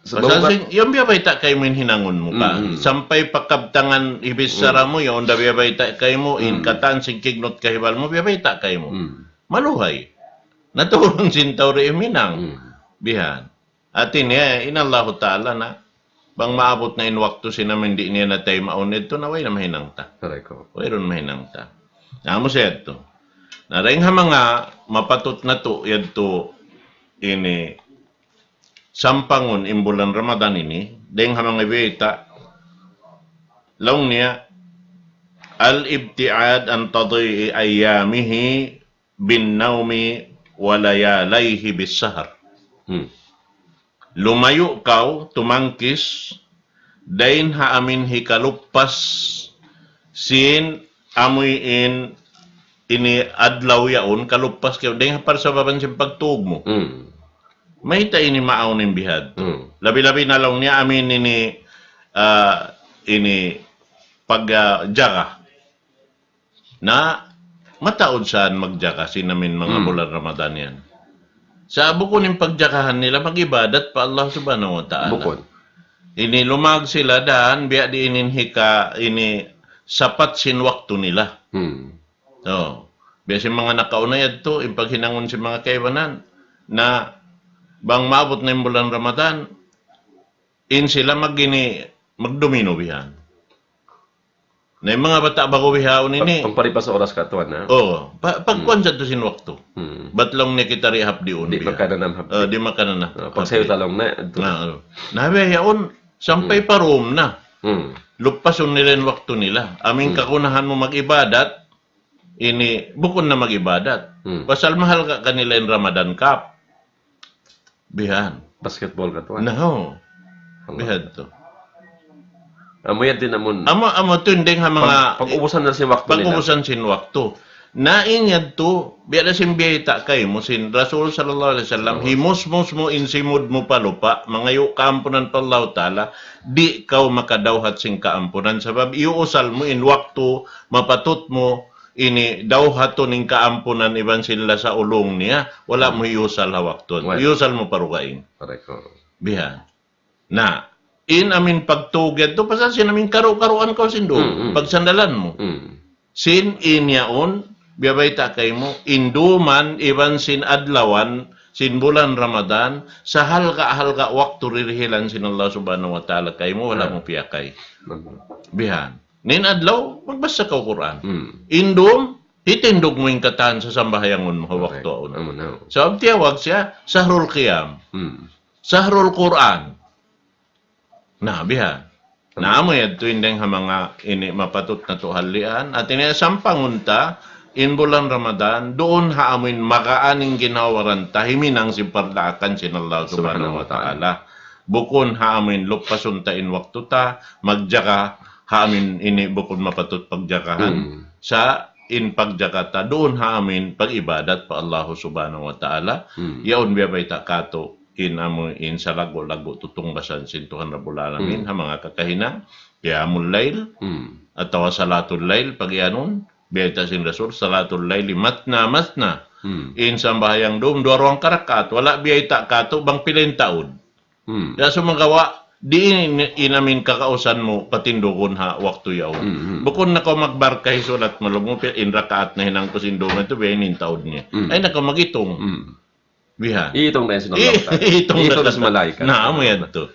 Pasal yung biyabayta kay mo hinangon mo ka. Sampay pakabtangan ibisara mo yung da biyabayta kay mo in katan sin kignot kahibal mo biyabayta kay mo. Maluhay. Natulong sin tawri minang. Bihan. Atin niya in Allah Ta'ala na bang maabot na in waktu sinamin di niya na tayo maunid to na way na mahinang ta. Correct. Way ron mahinang ta. Amo siya ito. Naring mga mapatot na to, yadto ini sampangon imbulan Ramadan ini, dahil mga ibita, laong niya, al-ibtiad an tadhi'i ayyamihi bin nawmi walayalayhi bis sahar. Lumayo kaw, tumangkis, dahil haamin hikalupas sin amoy in ini adlaw yaon kalupas kayo dahil para sa baban siyang pagtuog mo. May ta ini maaw ng bihad. Labi-labi na lang niya amin ini pagjaga na mataod saan magjaga sinamin mga bulan Ramadan yan. Sa bukon yung pagjakahan nila mag-ibadat pa Allah Subhanahu wa Ta'ala. Bukon. Ini lumag sila daan biya di ininhika ini sapat sin waktu nila. So, biasa mga nakaunayad to, yung paghinangon si mga kaibanan, na bang maabot na yung bulan Ramadan, in sila magdomino bihan. Na yung mga bata bago bihaon ini. Pagparipas sa oras katuan na. Oo. Pagkuhan sa to sin waktu. Ba't lang niya kita rehab di un. Di makanan hapdi. Di makanan na. Pag sayo talong na. Nabi, yaon, sampay parom na. Lupason nila yung waktu nila. Aming kakunahan mo mag-ibadat, ini bukon na mag-ibadat. Pasal mahal ka kanila yung Ramadan Cup. Bihan. Basketball katuan. No. Bihan to. Amo yan din namon. Amo tunding ha mga Pag-ubusan na si waktu nila. pag-ubusan sin waktu. Nainyad to, biya na simbiyita kay mo sin Rasul sallallahu alaihi wasallam, himusmus mo insimud mo palupa, mangayo kaampunan pa Allah Ta'ala, di kaw makadawhat sing kaampunan. Sabab iuusal mo in waktu, mapatut mo, ini dawhato ning kaampunan iban sila sa ulong niya, wala mo iusal ha wakton. Well. Iusal mo parukain. Correct. Biha. Na, in amin pagtugad to, pasal sinamin karo-karuan ko sindo, pagsandalan mo. Sin inyaon, biyabayta kay mo, induman, iban sin adlawan, sin bulan Ramadan, sa halka-halka waktu ririhilan sin Allah subhanahu wa ta'ala kay mo, wala mo piyakay. Bihan. Nin adlaw, magbasa ka Quran. Indum, itindog mo yung katahan sa sambahayangon mo, waktu aon. So, ang tiyawag siya, Sahrul Qiyam. Sahrul Quran. Na, bihan. Naamoy at tuwindeng ha mga ini mapatut na tuhalian. At ini sampangunta, in bulan Ramadan, doon haamin makaaning ginawaran tahiminang simpardakan sin Allah subhanahu wa ta'ala. Bukon haamin lupasunta in waktu ta, magjaka haamin ini bukon mapatut pagjakahan. Sa in pagjakata, doon haamin pag-ibadat pa Allah subhanahu wa ta'ala. Yaon biyabay ta kato in sa lago-lago tutungbasan sin Tuhan Rabbul Alamin ha mga kakahina, qiyamul layl, atawa salatul layl, pag-ianon, biyata sin Rasul, salatul layli matna. In sambahayang doom, duwarong karakat, wala biyata kato, bang pilin taon. Kaya sumagawa, di inamin kakausan mo, patindukon ha, waktu yaon. Bukon na ko magbarkay sulat malumupit, in rakaat na hinang kusindungan ito, biyinin taon niya. Ay, nako magitong. Biha. Itong na yung sinulong. Itong na si Malaika. Na, amo yan to.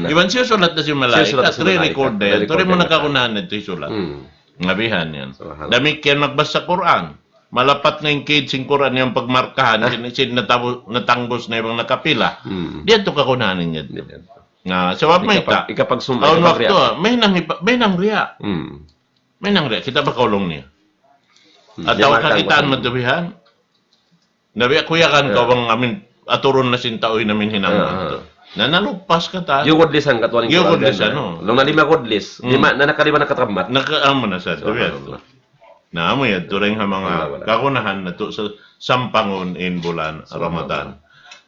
Iban siya sulat na si Malaika, re-record na yan. Ito rin mo nakakunahan na ito yung sulat. Ngabihan yan. Damik yan magbasa Quran. Malapat na yung kids yung Quran yung pagmarkahan, sin natanggos na yung nakapila. Diyan to kakunahanin yan. Nga, sabab may ta. Ikapagsumay. May nang riya. May nang riya. Kita ba kaulong niya? At tawag kakitaan mo dubihan. Nabi, kuya kan ka bang amin aturon na sintaoy namin hinangan to. Na nalupas ka ta. Yung godlisan katuan yung godlisan, no? Long na lima godlis, na nakalima nakatramat. Nakaamo na sa dubihan to. Naamo yan, turing ha mga kakunahan na to sa sampangon in bulan Ramadan.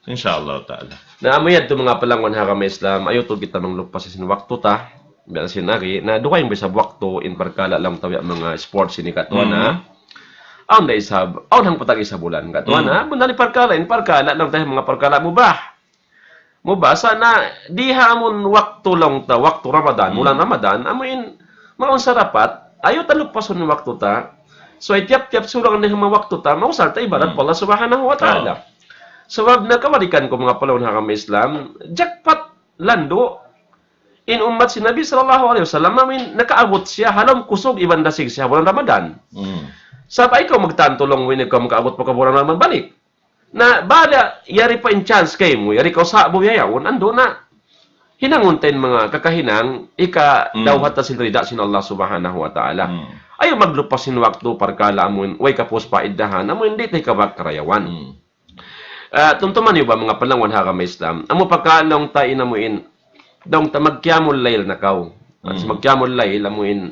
Inshallah ta'ala. Naamo yan to mga palangon ha kami Islam, ayaw to kita manglupas sin waktu ta. Bilang sinari, na duka yung bisa waktu in parkala lang tawi mga sports ini katuan na. Aun na isab, aun hang patag isa bulan katuan na. Bunali parkala, in parkala lang tayo mga parkala mubah. Mubasa na di hamon waktu lang ta, waktu Ramadan, bulan Ramadan, amuin mga sarapat, ayaw talugpason ng waktu ta. So ay tiap-tiap surang na mga waktu ta, mausal ta ibadat pa Allah subhanahu wa ta'ala. Sabab nakawalikan ko mga palawon hakam Islam, jackpot lando in ummat si Nabi sallallahu alaihi wasallam, amin nakaabot siya halam kusog iban dasig siya bulan Ramadan. Sabay ikaw magtantulong when ikaw makaabot pa ka bulan Ramadan balik. Na bada yari pa in chance kay mo, yari ka sa buyayawon, ando na hinanguntin mga kakahinang ika dawhat ta sinrida sin Allah subhanahu wa ta'ala. Ayaw maglupas sin waktu parkala amon way kapos paiddahan amon hindi tay kabak karayawan. Tuntuman niyo ba mga palangon ha kami Islam? Amo pagkalong ta inamuin dong ta magqiyamul layl na kaw. At sa magqiyamul layl amuin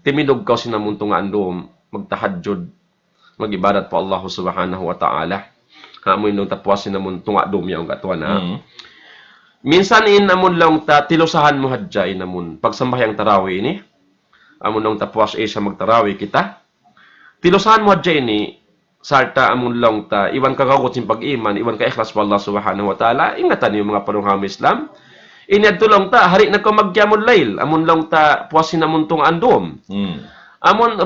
timidog kaw sinamunto nga andom magtahajjud magibadat pa Allah subhanahu wa ta'ala. Amuin dong tapwasin namon tunga dum yaong katuan na. Minsan amon lang ta tilusahan mo hadja inamon pagsambahyang tarawih ini. Amon lang tapwas sa magtarawih kita. Tilusahan mo hadja ini sarta amon lang ta iwan kagagot sin pag-iman, iwan ka ikhlas pa Allah subhanahu wa ta'ala. Ingatan niyo mga panunghang Islam. Inadto lang ta hari na ko magqiyamul layl, amon lang ta puwasin amon tong andom. Amon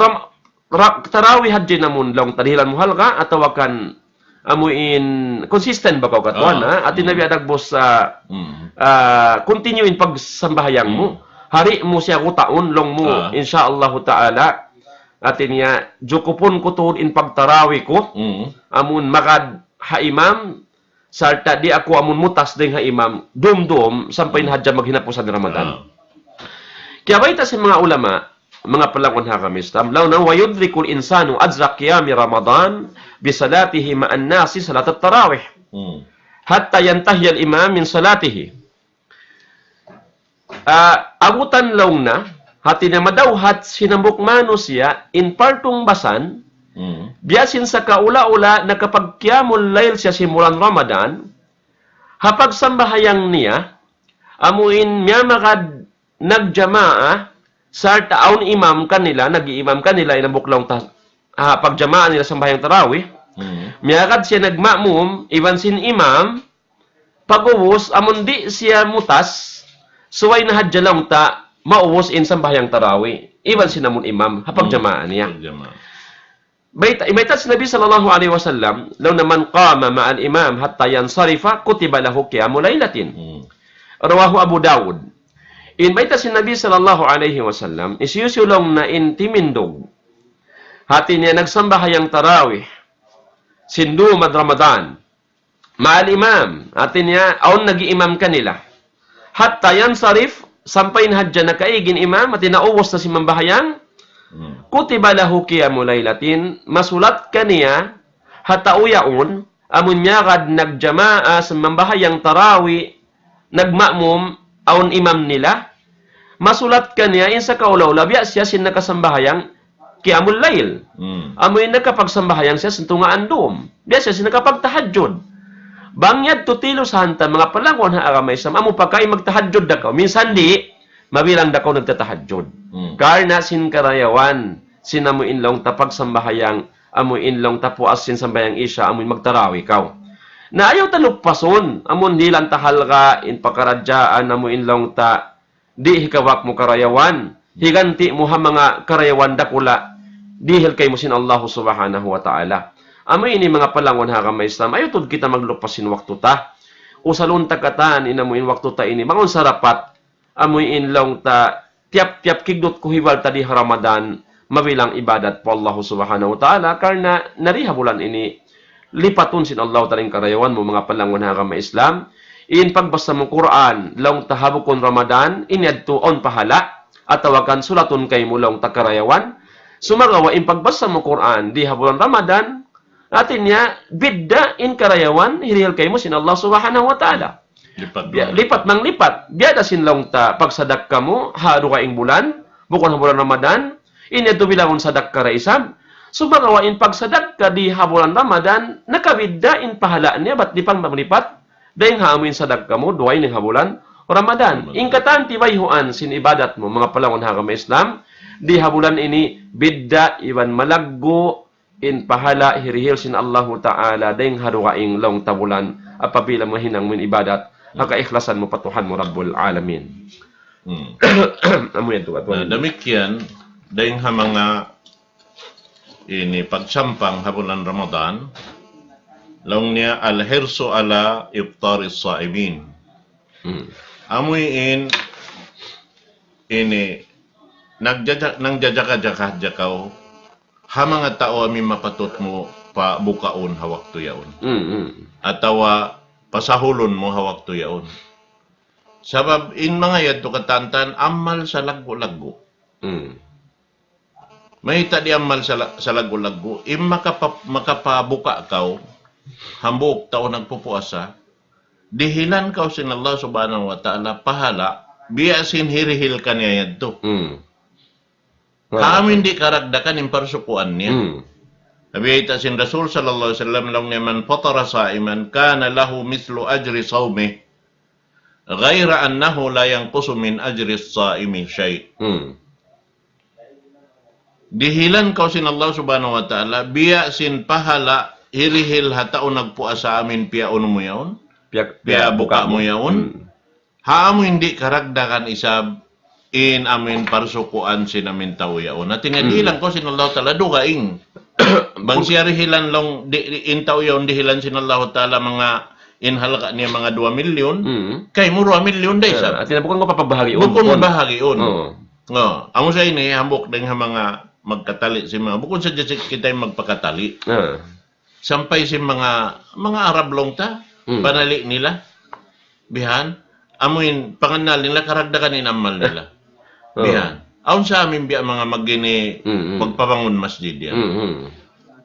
tarawih hadja namon lang tadilan mo halga atawakan amuin consistent ba kaw katuan na at tinabi adagbos sa continue in pagsambahayang mo hari mo siya kutaon long mo insyaallah ta'ala at niya jukupon ko tuod in pagtarawi ko amun makad ha imam sarta di ako amun mutas ding ha imam dum sampay hadja maghinapusan ng Ramadan kaya baita sa mga ulama mga palangon ha kami Islam law na wa yudrikul insanu ajra qiyami Ramadan bisalatihi ma'an nasi salat at-tarawih. hatta yantahi al-imam min salatihi. Abutan law na, hati na madawhat sinambok mano siya, in partong basan, biyasin sa kaula-ula na kapag qiyamul layl siya simulan Ramadan, hapag sambahayang niya, amuin miya makad nagjamaa, sa taon imam kanila, nag-iimam kanila, inabuklaw pagjamaa nila sambahayang tarawih, miyakad siya nagmamum, iban sin imam, pag-uwos, amon di siya mutas, suway na hadjalong ta, mauwos in sambahayang tarawih, iban sinamon imam, hapag jamaa niya. Imaytat si Nabi sallallahu alaihi wasallam, law naman qama ma'al imam hatta yansarifa, kutiba lahu qiyamul laylatin. Rawahu Abu Dawud. Imaytat si Nabi sallallahu alaihi wasallam, isyusulong na intimindog, hati niya nagsambahayang tarawih, sindu mad Ramadan, ma'al imam, hati niya, aon nag-iimam kanila, hatta yansarif, sampay na hadya na kaigin imam, at inauwos na si mambahayang, kutiba lahu qiyamul laylatin, masulat kaniya hatauyaon amun nyakad nagjamaa sa mambahayang tarawi nagmamum aun imam nila, masulat kaniya insa kaulaw labya siya sin nakasambahayang qiyamul layl. Amoy nakapagsambahayang siya sa tungaan dum, biya siya sin nakapagtahajjud. Bangyad tutilo sa hanta mga palangon ha aramay sam amo pagkay magtahajjud dakaw, minsan di mabilang dakaw nagtatahajjud. Karna sin karayawan, sinamu inlong tapag sambahayang, amu inlong tapuas sin sambayang isya, amu magtarawi kaw. Na ayaw talukpason, amun hilan tahal ka, in pakaradyaan, amu inlong ta, di hikawak mo karayawan, higanti mo ha mga karayawan dakula, dihil kay mo sin Allah subhanahu wa ta'ala. Amu ini mga palangon ha kamay Islam, ayaw tud kita maglukpasin waktu ta, usalun takatan, inamuin waktu ta ini, mangon sarapat, amoy inlong ta, tiap-tiap kigdot kuhiwal tadi Ramadan, mabilang ibadat po Allah subhanahu wa ta'ala, karena nariha bulan ini, lipatun sin Allah taling karayawan mo mga palangon hagam Islam, in pagbasa mo Quran, long tahabukon Ramadan, inyadto on pahala, at tawagan sulatun kay mo long takarayawan, sumagawa in pagbasa mo Quran, di habulan Ramadan, atin niya, bidda in karayawan, hirihil kay mo sin Allah subhanahu wa ta'ala. Lipat mang lipat. Biada sinlong ta pagsadak ka mo, haro kaing bulan, bukon bulan Ramadan, ineto bilangon sadak ka raisab. Sumagawain pagsadak ka di habulan Ramadan, nakabidda in pahalaan niya, ba't di pang maglipat? Dahil haamuin sadak ka mo, duway ng habulan Ramadan. Ingkatan tibayhuan sin ibadat mo, mga palangon hagam Islam, di habulan ini, bidda, iwan malaggo, in pahala, hirihil sin Allah Ta'ala, dahil haro kaing long tabulan, apabila mahinang mo ibadat, nakaikhlasan mo patuhan mo Rabbul Alamin. Amoy ito. Demikian, dahil ha mga ini pagsampang habulan Ramadan, long niya al-hirsu ala iftaris saimin. Amoy ini nagjajaka-jakaw, ha mga tao amin mapatot mo pa bukaon hawak tuyaon. Atawa pasahulon mo hawak to yaon. Sabab, in mga yadto katantan, amal sa laggo-laggo. Mahita di amal sa laggo-laggo, makapabuka kaw, hambok tao nagpupuasa, dihilan kaw sin Allah subhanahu wa ta'ala, pahala, biya sin hirihil ka niya yadto. Kami hindi karagdakan yung parsukuan niya. Sabi ita sin Rasul sallallahu alaihi wasallam lang naman fatara saiman kana lahu mithlu ajri sawmi ghaira annahu la yanqusu min ajri as-saimi shay. Dihilan kaw sin Allah subhanahu wa ta'ala biya sin pahala hirihil hatao nagpuasa amin piaon mo yaon piya buka mo yaon haamo hindi karagdakan isab in amin parsukuan sin amin tao yaon na tinadilan ko sin Allah ta'ala dugaing bang siya rihilan long intaw yon dihilan sin Allah ta'ala mga inhalaka niya mga 2 milyon kay mo 2 milyon day sa at tinabukan ko papabahagion bukon mabahagion amo sa ini hambok ding mga magkatali si mga bukod sa kita magpakatali sampay si mga Arab long ta panali nila bihan amuin panganal nila karagdagan inamal nila bihan aun sa amin biya mga magini magpabangon masjid yan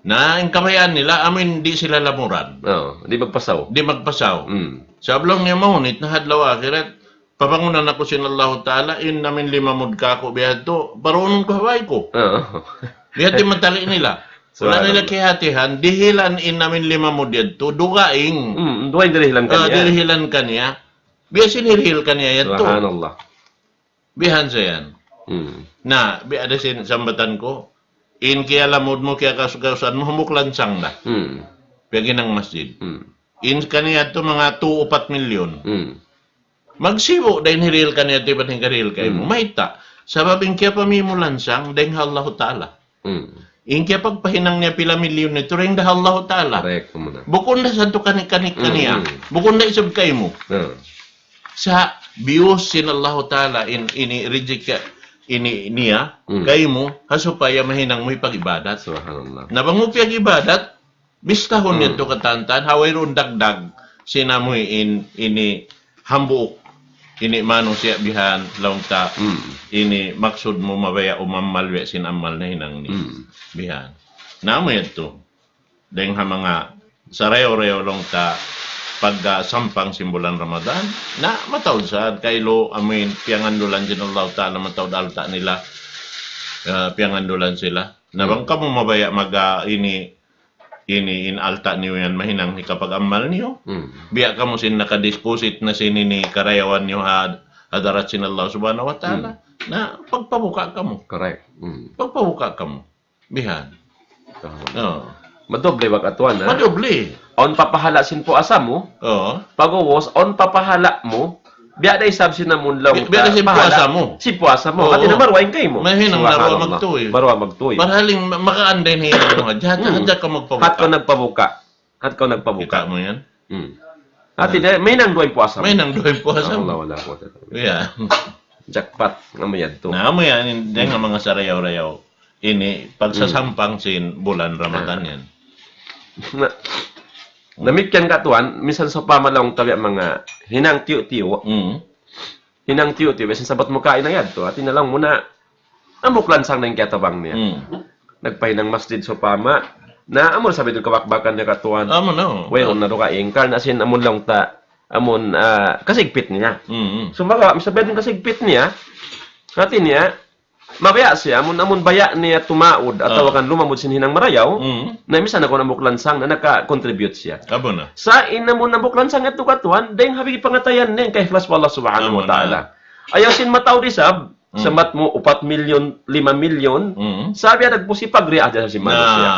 Na ang kamayan nila, amin di sila lamuran. Di magpasaw. Di magpasaw. Mm. Sa ablong niya mahunit na hadlaw akirat, pabangunan ako sinallahu ta'ala, in namin limamud ka ako biyad to, parunong kahaway ko. Biyad di matali nila. Wala nila kihatihan, dihilan in namin limamud yad to, dugaing. Duwain dirihilan kaniya. Dirihilan kaniya. Biya sinirihil kaniya yad to. Subhanallah. Bihan sa yan. Na, biya ada sambatan ko, in kaya lamod mo, kaya kasugasan mo, humuklan sang na. Biya ginang masjid. In kaniya to mga 2-4 milyon. Magsibo, dahil hiril kaniya to, iba't hiril kayo mo. Maita, sababing kaya pamimulan sang, dahil Allah Ta'ala. In kaya pagpahinang niya pila milyon nito, rin dahil Allah Ta'ala. Correct mo na. Bukod na sa ito kanik kaniya. Bukod na isab kayo mo. Sa bios sin Allah Ta'ala, ini reject ka, ini niya, kayo mo, hasupaya mahinang mo ipag-ibadat. Subhanallah. Nabango piyag ibadat, bistahon nito katantan, haway ron dagdag, sinamoy ini hambuok, ini manong siya bihan, launta, ini maksud mo mabaya umamalwe sinamal na hinang ni bihan. Namoy ito, dahil mga sarayo-rayo launta, pag sampang simbolan Ramadan, na matawad sa kailo, amin, piyangandulan din Allah Ta'ala, matawad alta nila, piyangandulan sila. Nabang ka mo mabaya ini in alta niyo yan mahinang ni kapag amal niyo. Biya ka mo sin nakadisposit na sinini karayawan niyo hadarat sin Allah Subhanahu wa Ta'ala, na pagpabuka ka mo. Correct. Pagpabuka ka mo. Bihan. Madoble wag atuan ha. Madoble. On papahala sin po asa mo. Pagawos on papahala mo. Biya day sab sinamon lang. Biya sin puasa mo. Si puasa mo. Ati na marwain kay mo. Mahinang narwa magtuoy. Marwa magtuoy. Marhaling makaanday na yun mo. Diyan ka magpabuka. Hat ko nagpabuka. Hat ko nagpabuka. Kita mo yan? Ati na may nang duay puasa mo. May nang duay puasa mo. Wala ko. Yeah. Jackpot nga mo yan to. Na mo yan, hindi nga mga sarayaw-rayaw. Ini, pagsasampang sin bulan Ramadan yan. Namikyan ka tuan, minsan sa pamalawang tabi mga hinang tiyo-tiyo. Hinang tiyo-tiyo, minsan sabat mo kain na yan to. At na lang muna, amuklan sang na yung kiyatabang niya. Nagpahinang masjid sa pama, na amon sabi doon kawakbakan niya katuan. Amo no. Well, na doon ka ingkar, na sin amon lang ta, amon kasigpit niya. So mga, sabi doon kasigpit niya, natin niya, mabaya siya, amon baya niya tumaod at tawagan lumamod sin hinang marayaw, na misan ako nabuklansang na naka-contribute siya. Abo na. Sa inamon nabuklansang ito katuan, dahil habig pangatayan niya kay Ikhlas Allah Subhanahu wa Ta'ala. Ayaw sin mataw disab, sa mat mo 4 milyon, 5 milyon, sabi na nagpusipag rin adya sa simano siya.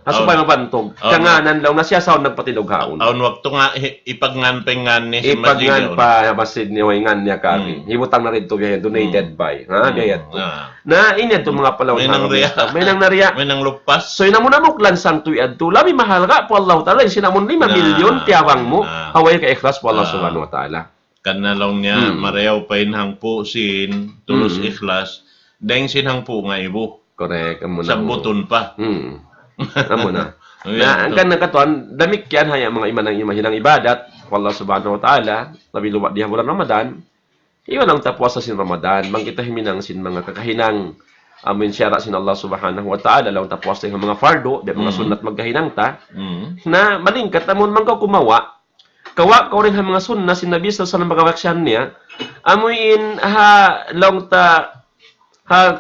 Aso pa yung mapantog. Kanganan lang na siya sa nagpatilog haon. Aun wakto nga ipagngantay ni si Ipagnan pa masid ni Waingan niya kami. Himutang na rin ito biya donated by. Gayat to. Na inyan to mga palawang may nang nariya. May nang lupas. So inamon na muklan sang tuyad to. Labi mahal ka po Allah Ta'ala. Sinamon 5 milyon tiyawang mo. Haway ka ikhlas po Allah Subhanahu wa Ta'ala. Kanalong niya, marayaw pa inhang po sin, tulos ikhlas, dahil sinhang po nga ibo. Correct. Sa buton pa. Amo na. Ang kanang katuan, damik yan haya mga imanang imahinang ibadat, Allah Subhanahu wa Ta'ala, labi luwa diha bulan Ramadan, iwan ang tapwas sa sin Ramadan, bang kita himinang sin mga kakahinang, amin syara sin Allah Subhanahu wa Ta'ala, lang tapwas sa mga fardo, mga sunat magkahinang ta, na malingkat, amon man ka kumawa, kawa ko rin ang mga sunna si Nabi sa magawaksyan niya, amuin long ta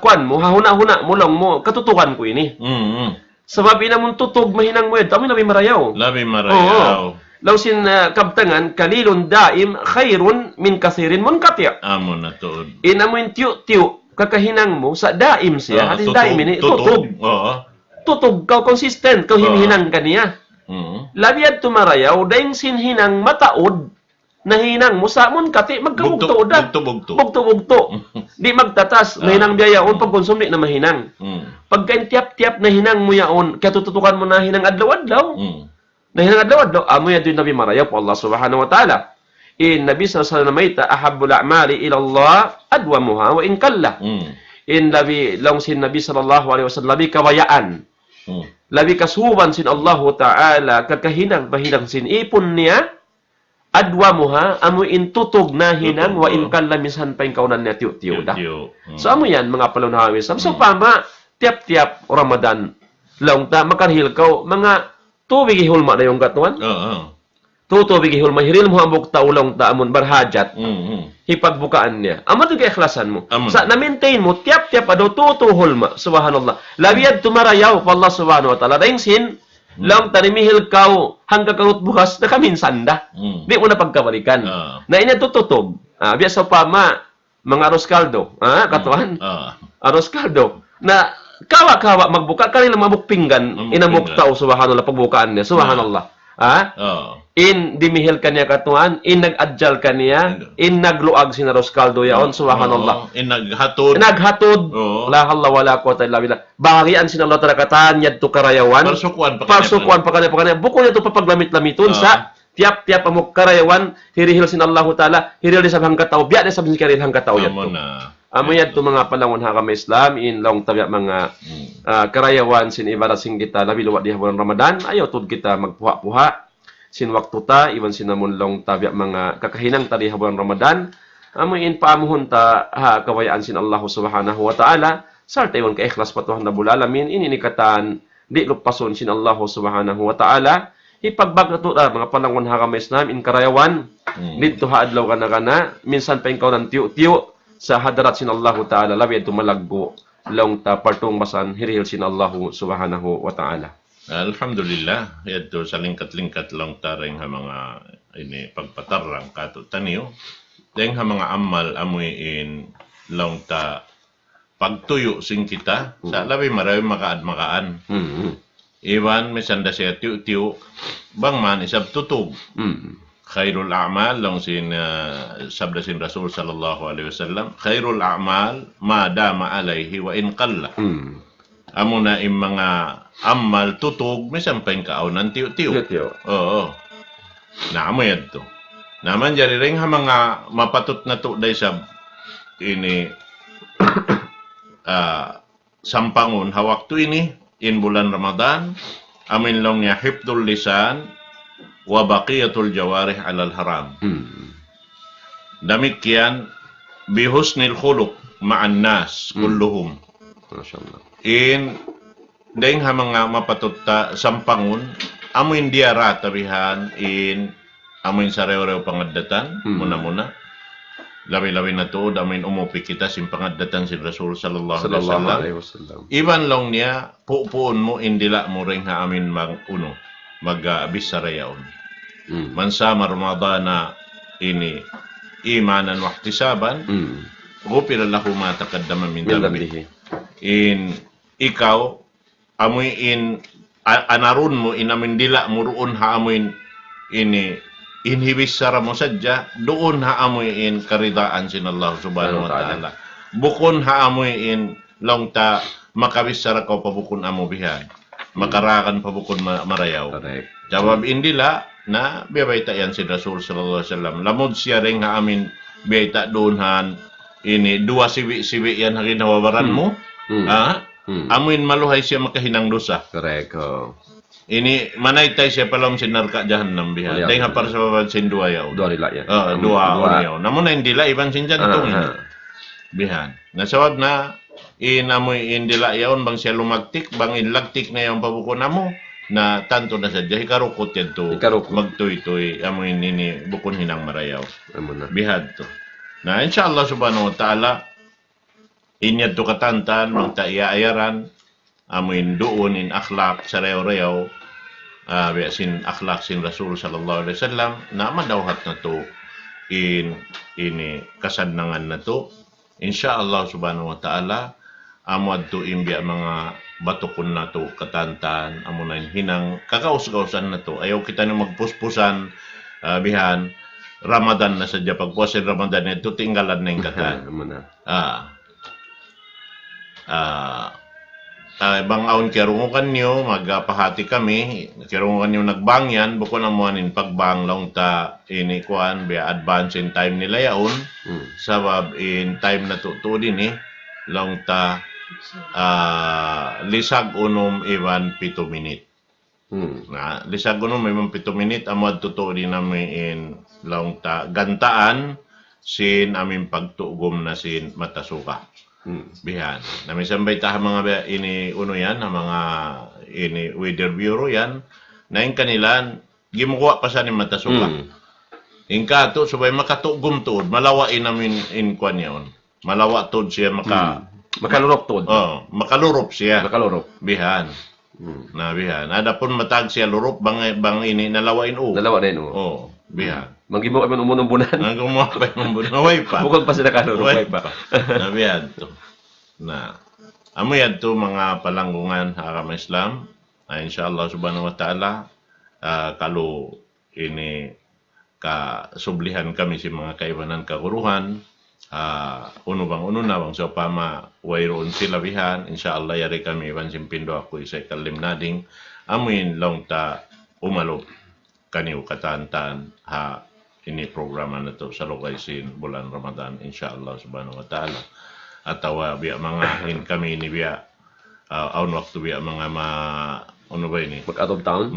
kwan mo, huna-huna mo lang mo, katutukan ko ini. Sabab inamon tutog mahinang mo ito, amoy labi marayaw. Labi marayaw. Law sin kabtangan, kalilun daim, khairun min kasirin munkatya. Amo na to. Inamoy tiyo-tiyo, kakahinang mo, sa daim siya, at daim ini, tutog. Tutog, kau consistent, kau hinihinang ka niya. Labiad tumarayaw, dahil sinhinang mataod, na hinang mo sa munkati, magkabugto da. Bugto. Di magtatas, mahinang biyayaon, pag konsum di na mahinang. Pagkain tiap-tiap na hinang mo yaon, kaya tututukan mo na hinang adlaw-adlaw. Na hinang adlaw-adlaw, amo yan din nabi marayaw po Allah Subhanahu wa Ta'ala. In Nabi sallallahu alaihi wasallam ahabbul a'mali ila Allah adwamuha wa in kalla. In labi long sin Nabi sallallahu alaihi wasallam labi kawayaan. Labi kasuban sin Allah Ta'ala kakahinang bahinang sin ipon niya adwa mo ha amo intutog na hinang wa in kalamisan pa yung kaunan niya tiyo-tiyo da. So amo yan mga palunawis. So pama tiap-tiap Ramadan Long ta makarhilkaw mga tubig ihulma na yung katuan. Oo. Tubig ihulma hiril mo ambok ta ulong ta amon barhajat. Mhm. Hipagbukaan niya. Amo ka ikhlasan mo. Amon. Sa na-maintain mo tiap-tiap ado tutuhulma. Subhanallah. Labiyad tumarayaw pa Allah subhanahu wa ta'ala. Dahil sin lang tanimihil kaw hanggang karut bukas na kaminsan da. Di mo na pagkabalikan. Na inya tututog. Biya sa pama mga aros kaldo. Katuan. Aros kaldo. Na kawa-kawa magbuka kanila mabukpinggan inamuk tao subhanallah pagbukaan niya. Subhanallah. In dimihil kaniya katuan, in nag-adjal kaniya, in nagluag si Naros Caldo yaon, subhanallah. In naghatod. Naghatod. La halla wala quwata illa billah. Bahagian sin Allah tarakatan yadto karayawan. Parsukuan pa kaniya. Buko niya to papaglamit-lamiton sa tiap-tiap amok karayawan, hirihil sin Allah taala, hirihil sa hangkat tao, biya sa karil hangkat tao yadto. Amo yadto mga palangon ha kami Islam in long tabya mga karayawan sin ibarat sing kita labi luwa di bulan Ramadan, ayaw tud kita magpuha-puha sin waktu ta iwan sinamunlong tabya mga kakahinang tali bulan Ramadan amuin paamuhon ta ha kawayaan sin Allah subhanahu wa ta'ala sarta iwan ka ikhlas patuhan na bulalamin ininikatan di lupason sin Allah subhanahu wa ta'ala ipagbagato mga palangon ha kami Islam in karayawan dito ha adlaw kana minsan pa ikaw ng tiyo-tiyo sa hadarat sin Allah ta'ala labi ito malaggo long ta partong masan hirihil sin Allah subhanahu wa ta'ala. Alhamdulillah, ito sa lingkat-lingkat lang taring ha mga ini pagpatarang kato taniyo. Dahil ha mga amal amuin lang ta pagtuyo sing kita sa labi marami makaad-makaan. Iwan may sanda siya tiyo-tiyo bang man isab tutog. Khairul a'mal lang sin sabda sin Rasul sallallahu alaihi wasallam khairul a'mal ma dama alayhi wa in qalla. Amo na im mga amal tutog may sampay kaaw ng tiyo-tiyo. Oo. Na amo yadto. Naman jari ring ha mga mapatut na to day sab ini sampangon hawak to ini in bulan Ramadan amin long niya hifdul lisan wa baqiyatul jawarih alal haram. Demikian bihusnil khuluq ma'an nas kulluhum. Masyaallah. In dahil ha mga mapatutta sampangon amuin diara tabihan in amuin sarew-rew pangadatan muna-muna lawi-lawi na to amuin umupi kita sin pangadatan si Rasul sallallahu alaihi wasallam. Iban long niya pupuon mo indila mo ring ha amin mag-abis sa rayaon. Mansama Ramadana ini imanan wa ihtisaban ghufira lahu ma taqaddama min dhanbihi. In ikaw amoy in anarun mo inamin dila mo roon ha amoy ini inhibis sara mo sadya doon ha amoy in karidaan sin Allah subhanahu wa ta'ala. Bukon ha amoy in long ta makabis sara ko pabukon amo bihan. Makarakan pabukon marayaw. Jawab indila na biyabayta yan si Rasul sallallahu alaihi wasallam. Lamod siya ring ha amin biyayta doon han ini dua siwi-siwi yan ha ginawabaran mo. Amuin maluhay siya makahinang dosa. Correct. Ini manaytay siya palam sinarka jahannam biha. Dahil nga para sa baban sin dua yaw. Dua nila yan. Dua yaw. Namun na indila iban sin dyan itong bihan. Nasawad na inamoy indila yaon bang siya lumagtik bang inlagtik na yung pabuko na mo na tanto na sadya hikarukot yan to magtuy-tuy amoy ini bukon hinang marayaw. Bihad to. Na inshallah subhanahu wa ta'ala inyad to katantan, magtaiaayaran, amuin doon in akhlak sa rew-rew, sin akhlak sin Rasul sallallahu alaihi wasallam, na madawhat na to ini kasadnangan na to. Insyaallah subhanahu wa ta'ala, amad to imbya mga batukon na to katantan, amo na hinang kakaus-kausan na to. Ayaw kita na magpuspusan, bihan, Ramadan na sadya pagpuasin Ramadan ito tinggalan na yung katan. Bang aon kirungukan nyo, magpahati kami, kirungukan nyo nagbangyan, buko na mo anin pagbang long ta inikuan, biya advance in time nila yaon, sabab in time na tuto din long ta lisag unom iwan 7 minute. Na lisag unom iwan 7 minute, amad tuto din namin in long ta gantaan sin aming pagtugom na sin matasuka. Bihan. Na minsan ba itaha mga ini uno yan, na mga ini weather bureau yan, na yung kanilan, gimukuha pa sa ni matasuka. Ingka to, subay makatugom tuod, malawain namin in kwan yun. Malawa tuod siya, Makalurop to. makalurop siya. Makalurop. Bihan. Na bihan. Ada pun matag siya lurop, bang ini, nalawain o. Dalawa na yun. Bihan. Manggimo kami umunong bunan. Ang gumawa pa yung naway pa. Bukod pa sila kalurop. Way pa. Nabiyan to. Na amoy to mga palanggungan agama Islam. Insyaallah subhanahu wa taala kalau ini ka sublihan kami si mga kaibanan kaguruhan uno na bang so pama wayron sila bihan insyaallah yari kami ban simpindo ako isa kalim nading amuin long ta umalo kaniw katantan ini programa na to sa lokaisin bulan Ramadan insyaallah subhanahu wa taala atawa biya mga in kami ni biya aun waktu biya mga ano ba ini Out of town?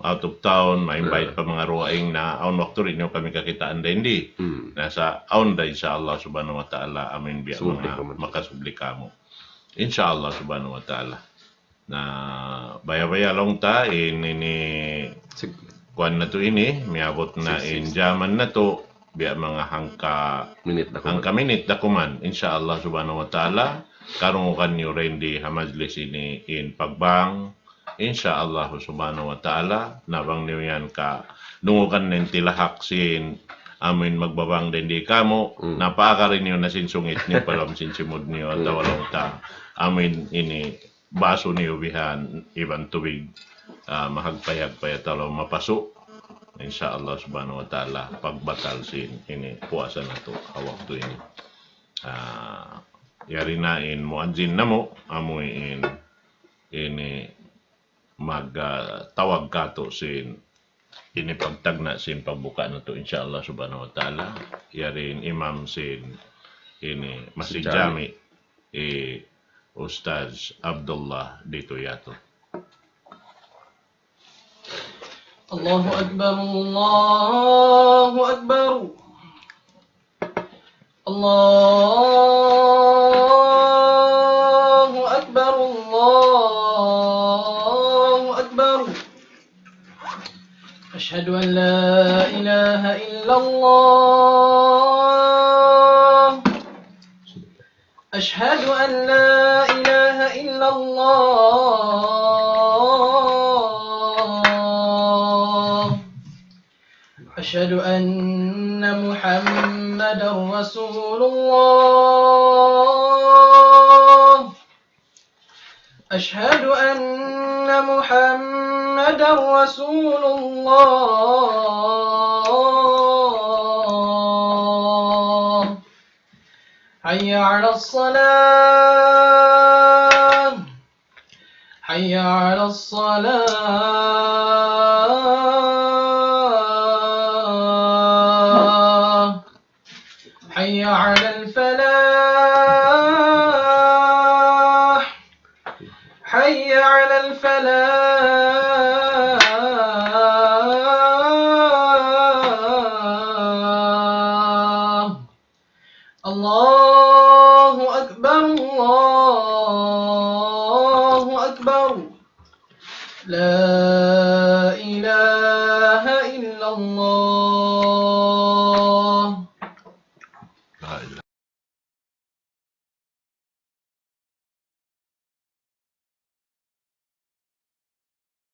Out of town ma-invite pa mga ruwaing na aun waktu rin yung kami kakitaan din di nasa aun da insyaallah subhanahu wa taala amin biya mga makasubli kamo insyaallah subhanahu wa taala na baya-baya long ta ini kuan na to ini miabot na in Jaman na to biya mga hangka minute na kuman insyaallah subhanahu wa taala karungukan niyo rin di hamajlis ini in pagbang insyaallah subhanahu wa taala nabang niyo yan ka dungukan nin tilahak sin amin magbabang din di kamo napaaka rin niyo nasinsungit niyo palam sinsimod niyo at walang ta amin ini baso niyo bihan ibang tubig mahagpayag-payag talo mapaso insyaallah subhanahu wa taala pagbatal sin ini puasa na to hawak to ini yari na in muadzin na mo amoy ini magtawag ka to sin ini pagtagna sin pagbuka na to insyaallah subhanahu wa taala yari imam sin ini Masjid Jami Ustaz Abdullah dito yato. Allahu Akbar, Allahu Akbar. Allahu Akbar, Allahu Akbar. Ashhadu an la ilaha illallah. Ashhadu an la ilaha illallah. أشهد أن محمدا رسول الله أشهد أن محمدا رسول الله حي على الصلاة حي على الصلاة حي على الفلاح حي على الفلاح الله أكبر الله